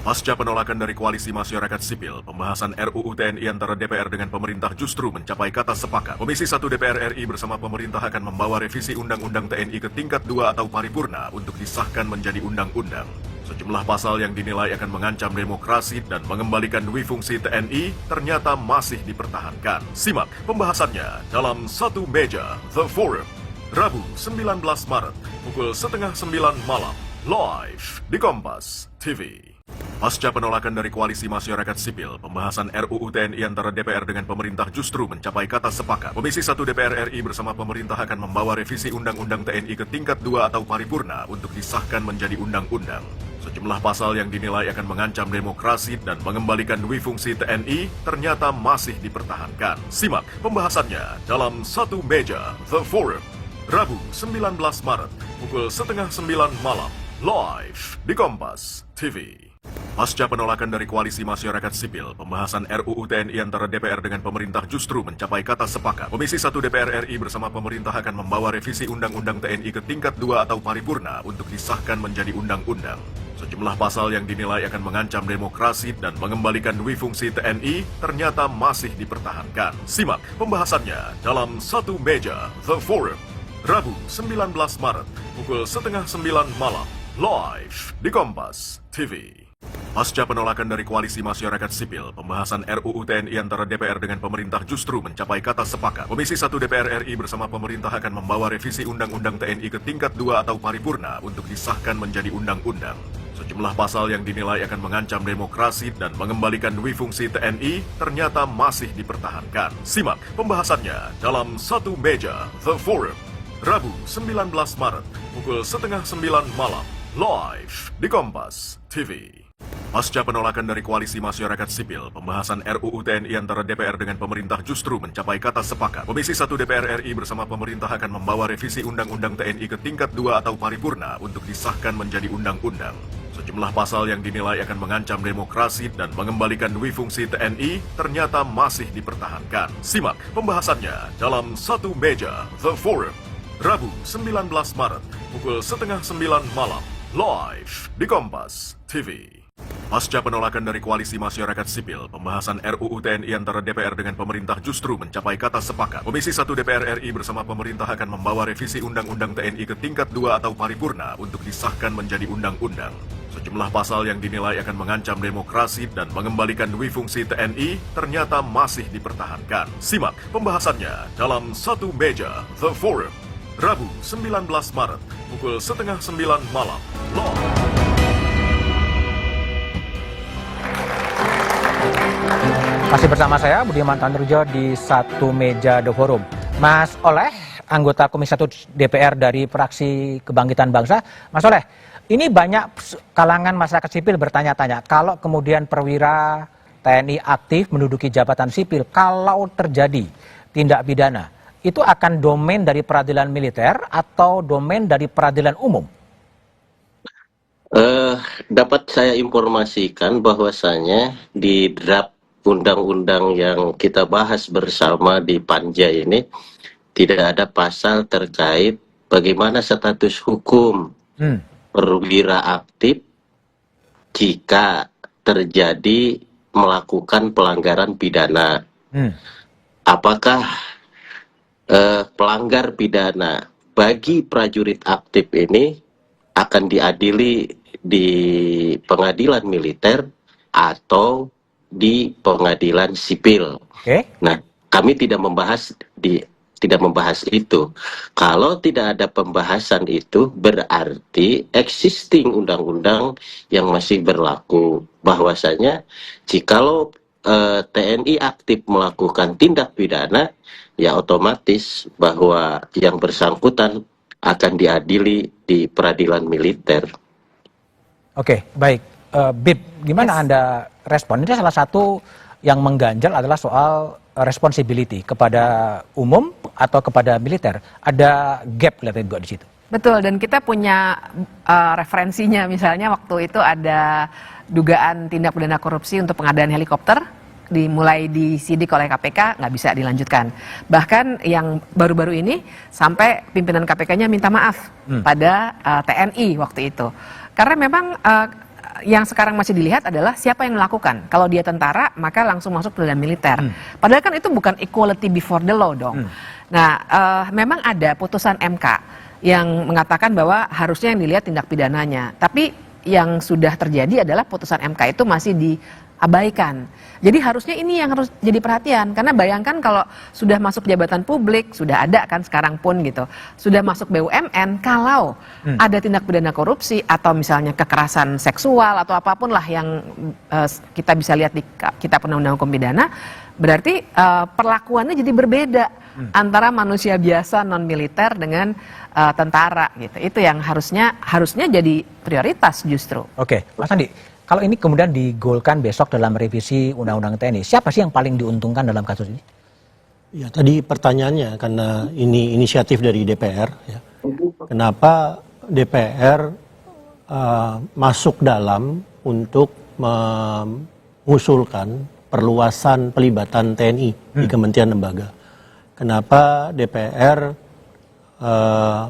Pasca penolakan dari Koalisi Masyarakat Sipil, pembahasan RUU TNI antara DPR dengan pemerintah justru mencapai kata sepakat. Komisi 1 DPR RI bersama pemerintah akan membawa revisi Undang-Undang TNI ke tingkat 2 atau paripurna untuk disahkan menjadi undang-undang. Sejumlah pasal yang dinilai akan mengancam demokrasi dan mengembalikan dui fungsi TNI ternyata masih dipertahankan. Simak pembahasannya dalam Satu Meja The Forum, Rabu 19 Maret, pukul 8:30 malam, live di Kompas TV. Pasca penolakan dari Koalisi Masyarakat Sipil, pembahasan RUU TNI antara DPR dengan pemerintah justru mencapai kata sepakat. Komisi 1 DPR RI bersama pemerintah akan membawa revisi Undang-Undang TNI ke tingkat 2 atau paripurna untuk disahkan menjadi undang-undang. Sejumlah pasal yang dinilai akan mengancam demokrasi dan mengembalikan dui fungsi TNI ternyata masih dipertahankan. Simak pembahasannya dalam Satu Meja The Forum, Rabu 19 Maret, pukul 8:30 malam, live di Kompas TV. Pasca penolakan dari Koalisi Masyarakat Sipil, pembahasan RUU TNI antara DPR dengan pemerintah justru mencapai kata sepakat. Komisi 1 DPR RI bersama pemerintah akan membawa revisi Undang-Undang TNI ke tingkat 2 atau paripurna untuk disahkan menjadi undang-undang. Sejumlah pasal yang dinilai akan mengancam demokrasi dan mengembalikan dui fungsi TNI ternyata masih dipertahankan. Simak pembahasannya dalam Satu Meja The Forum, Rabu 19 Maret, pukul 8:30 malam, live di Kompas TV. Pasca penolakan dari Koalisi Masyarakat Sipil, pembahasan RUU TNI antara DPR dengan pemerintah justru mencapai kata sepakat. Komisi 1 DPR RI bersama pemerintah akan membawa revisi Undang-Undang TNI ke tingkat 2 atau paripurna untuk disahkan menjadi undang-undang. Sejumlah pasal yang dinilai akan mengancam demokrasi dan mengembalikan dui fungsi TNI ternyata masih dipertahankan. Simak pembahasannya dalam Satu Meja The Forum, Rabu 19 Maret, pukul 8:30 malam, live di Kompas TV. Pasca penolakan dari Koalisi Masyarakat Sipil, pembahasan RUU TNI antara DPR dengan pemerintah justru mencapai kata sepakat. Komisi 1 DPR RI bersama pemerintah akan membawa revisi Undang-Undang TNI ke tingkat 2 atau paripurna untuk disahkan menjadi undang-undang. Sejumlah pasal yang dinilai akan mengancam demokrasi dan mengembalikan duifungsi TNI ternyata masih dipertahankan. Simak pembahasannya dalam Satu Meja The Forum, Rabu 19 Maret, pukul 8:30 malam, live di Kompas TV. Pasca penolakan dari Koalisi Masyarakat Sipil, pembahasan RUU TNI antara DPR dengan pemerintah justru mencapai kata sepakat. Komisi 1 DPR RI bersama pemerintah akan membawa revisi Undang-Undang TNI ke tingkat 2 atau paripurna untuk disahkan menjadi undang-undang. Sejumlah pasal yang dinilai akan mengancam demokrasi dan mengembalikan duifungsi TNI ternyata masih dipertahankan. Simak pembahasannya dalam Satu Meja The Forum, Rabu 19 Maret, pukul 8:30 malam, live. Masih bersama saya, Budiman Tanurjo di Satu Meja The Forum. Mas Oleh, anggota Komisi 1 DPR dari fraksi Kebangkitan Bangsa. Mas Oleh, ini banyak kalangan masyarakat sipil bertanya-tanya, kalau kemudian perwira TNI aktif menduduki jabatan sipil, kalau terjadi tindak pidana, itu akan domain dari peradilan militer atau domain dari peradilan umum? Dapat saya informasikan bahwasanya di draft undang-undang yang kita bahas bersama di Panja ini tidak ada pasal terkait bagaimana status hukum perwira aktif jika terjadi melakukan pelanggaran pidana. Apakah pelanggar pidana bagi prajurit aktif ini akan diadili di pengadilan militer atau di pengadilan sipil? Nah, kami tidak membahas itu. Kalau tidak ada pembahasan itu, berarti existing undang-undang yang masih berlaku, bahwasanya jikalau TNI aktif melakukan tindak pidana, ya otomatis bahwa yang bersangkutan akan diadili di peradilan militer. Oke, baik. Bib, gimana Anda respon? Ini salah satu yang mengganjal adalah soal responsibility kepada umum atau kepada militer. Ada gap kelihatan juga di situ. Betul, dan kita punya referensinya, misalnya waktu itu ada dugaan tindak pidana korupsi untuk pengadaan helikopter, dimulai disidik oleh KPK, nggak bisa dilanjutkan. Bahkan yang baru-baru ini sampai pimpinan KPK-nya minta maaf pada TNI waktu itu. Karena memang yang sekarang masih dilihat adalah siapa yang melakukan. Kalau dia tentara, maka langsung masuk ke dalam militer. Padahal kan itu bukan equality before the law dong. Nah, memang ada putusan MK yang mengatakan bahwa harusnya yang dilihat tindak pidananya. Tapi yang sudah terjadi adalah putusan MK itu masih diabaikan. Jadi harusnya ini yang harus jadi perhatian. Karena bayangkan kalau sudah masuk jabatan publik, sudah ada kan sekarang pun gitu, sudah masuk BUMN, kalau ada tindak pidana korupsi atau misalnya kekerasan seksual atau apapun lah yang kita bisa lihat di Kitab Undang-Undang Hukum Pidana, berarti perlakuannya jadi berbeda antara manusia biasa non militer dengan tentara gitu. Itu yang harusnya jadi prioritas justru. Oke, Mas Andi, kalau ini kemudian digolkan besok dalam revisi Undang-Undang TNI, siapa sih yang paling diuntungkan dalam kasus ini? Ya, tadi pertanyaannya karena ini inisiatif dari DPR, ya. Kenapa DPR masuk dalam untuk mengusulkan perluasan pelibatan TNI di Kementerian Lembaga? Kenapa DPR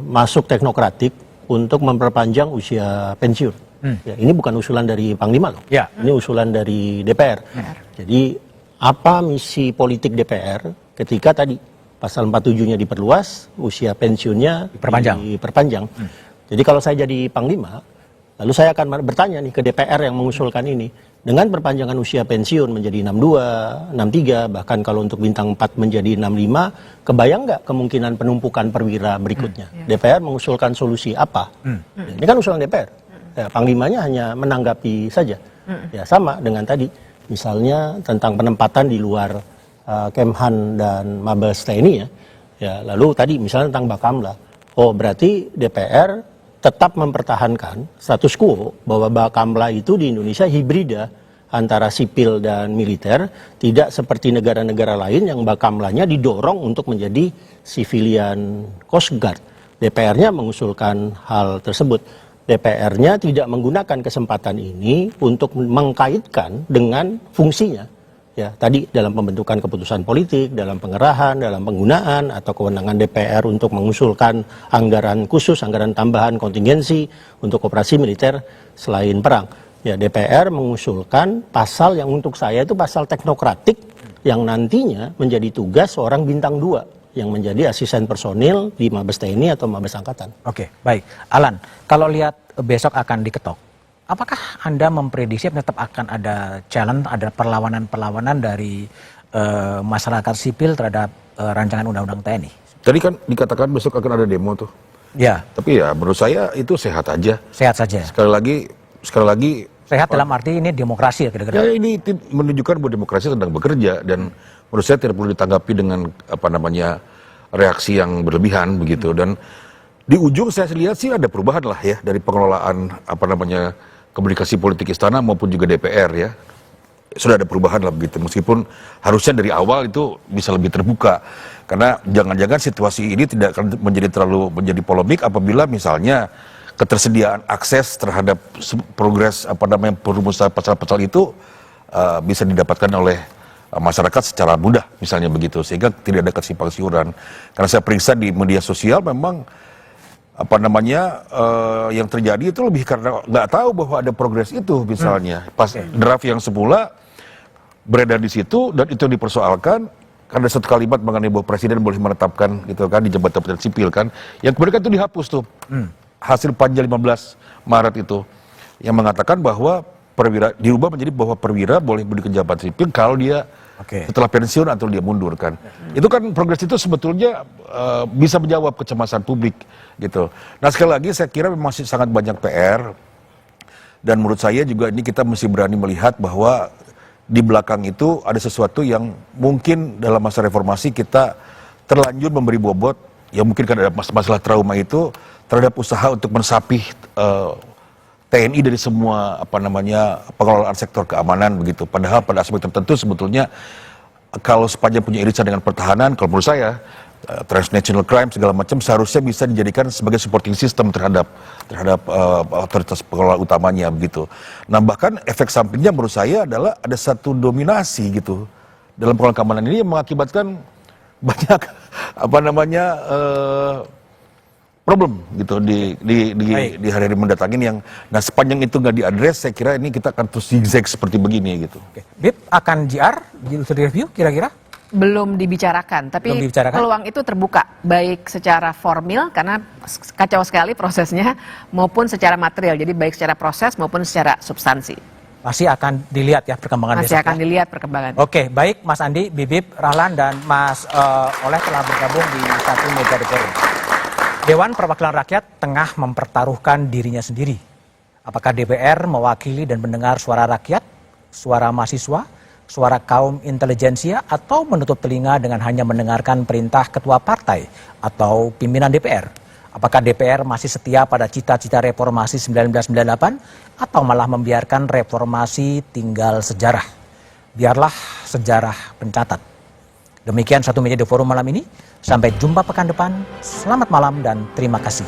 masuk teknokratik untuk memperpanjang usia pensiun? Ya, ini bukan usulan dari Panglima loh. Ya. Ini usulan dari DPR. Jadi apa misi politik DPR ketika tadi pasal 47-nya diperluas, usia pensiunnya diperpanjang. Jadi kalau saya jadi Panglima, lalu saya akan bertanya nih ke DPR yang mengusulkan ini, dengan perpanjangan usia pensiun menjadi 62, 63, bahkan kalau untuk bintang 4 menjadi 65, kebayang nggak kemungkinan penumpukan perwira berikutnya? DPR mengusulkan solusi apa? Ini kan usulan DPR. Ya, Panglimanya hanya menanggapi saja. Ya, sama dengan tadi, misalnya tentang penempatan di luar Kemhan dan Mabes TNI ya. Ya, lalu tadi misalnya tentang Bakamla. Oh, berarti DPR tetap mempertahankan status quo bahwa Bakamla itu di Indonesia hibrida antara sipil dan militer, tidak seperti negara-negara lain yang Bakamlanya didorong untuk menjadi civilian Coast Guard. DPR-nya mengusulkan hal tersebut. DPR-nya tidak menggunakan kesempatan ini untuk mengkaitkan dengan fungsinya. Ya, tadi dalam pembentukan keputusan politik, dalam pengerahan, dalam penggunaan atau kewenangan DPR untuk mengusulkan anggaran khusus, anggaran tambahan kontingensi untuk operasi militer selain perang. Ya, DPR mengusulkan pasal yang untuk saya itu pasal teknokratik yang nantinya menjadi tugas seorang bintang 2 yang menjadi asisten personil di Mabes TNI atau Mabes Angkatan. Oke, baik. Alan, kalau lihat besok akan diketok, apakah Anda memprediksi tetap akan ada challenge, ada perlawanan-perlawanan dari masyarakat sipil terhadap rancangan undang-undang TNI? Tadi kan dikatakan besok akan ada demo tuh. Ya. Tapi ya menurut saya itu sehat aja. Sehat saja. Sekali lagi sehat dalam arti ini demokrasi ya kira-kira. Ya, ini menunjukkan bahwa demokrasi sedang bekerja dan menurut saya tidak perlu ditanggapi dengan reaksi yang berlebihan begitu. Dan di ujung saya lihat sih ada perubahan lah ya dari pengelolaan komunikasi politik istana maupun juga DPR ya. Sudah ada perubahan lah begitu, meskipun harusnya dari awal itu bisa lebih terbuka, karena jangan-jangan situasi ini tidak akan menjadi polemik apabila misalnya ketersediaan akses terhadap progres perumusan pasal-pasal itu bisa didapatkan oleh masyarakat secara mudah misalnya begitu, sehingga tidak ada kesimpang siuran. Karena saya periksa di media sosial memang yang terjadi itu lebih karena nggak tahu bahwa ada progres itu misalnya. Pas draft yang semula beredar di situ dan itu dipersoalkan, ada satu kalimat mengenai bahwa presiden boleh menetapkan gitu kan di jabatan sipil kan, yang kemudian kan itu dihapus tuh. Hasil panja 15 Maret itu yang mengatakan bahwa perwira dirubah menjadi bahwa perwira boleh berdiri ke jabatan sipil kalau dia setelah pensiun atau dia mundur kan. Itu kan progres itu sebetulnya bisa menjawab kecemasan publik gitu. Nah sekali lagi saya kira masih sangat banyak PR dan menurut saya juga ini kita mesti berani melihat bahwa di belakang itu ada sesuatu yang mungkin dalam masa reformasi kita terlanjur memberi bobot, ya mungkin kan ada masalah trauma itu terhadap usaha untuk mensapih TNI dari semua pengelolaan sektor keamanan begitu. Padahal pada aspek tertentu sebetulnya kalau sepanjang punya irisan dengan pertahanan, kalau menurut saya transnational crime segala macam seharusnya bisa dijadikan sebagai supporting system terhadap otoritas pengelola utamanya begitu. Nah bahkan efek sampingnya menurut saya adalah ada satu dominasi gitu dalam pengelolaan keamanan ini yang mengakibatkan banyak problem gitu di hari-hari mendatang ini yang sepanjang itu nggak diadres saya kira ini kita akan terus zigzag seperti begini gitu. Bib akan JR di review kira-kira? Belum dibicarakan, tapi peluang itu terbuka baik secara formil karena kacau sekali prosesnya maupun secara material, jadi baik secara proses maupun secara substansi. Masih akan dilihat ya perkembangan Masih akan dilihat perkembangan. Oke, baik Mas Andi, Bibip, Rahlan dan Mas Oleh telah bergabung di satu meja DPR. Dewan Perwakilan Rakyat tengah mempertaruhkan dirinya sendiri. Apakah DPR mewakili dan mendengar suara rakyat, suara mahasiswa, suara kaum intelijensia, atau menutup telinga dengan hanya mendengarkan perintah ketua partai atau pimpinan DPR? Apakah DPR masih setia pada cita-cita reformasi 1998 atau malah membiarkan reformasi tinggal sejarah? Biarlah sejarah pencatat. Demikian satu meja di forum malam ini. Sampai jumpa pekan depan. Selamat malam dan terima kasih.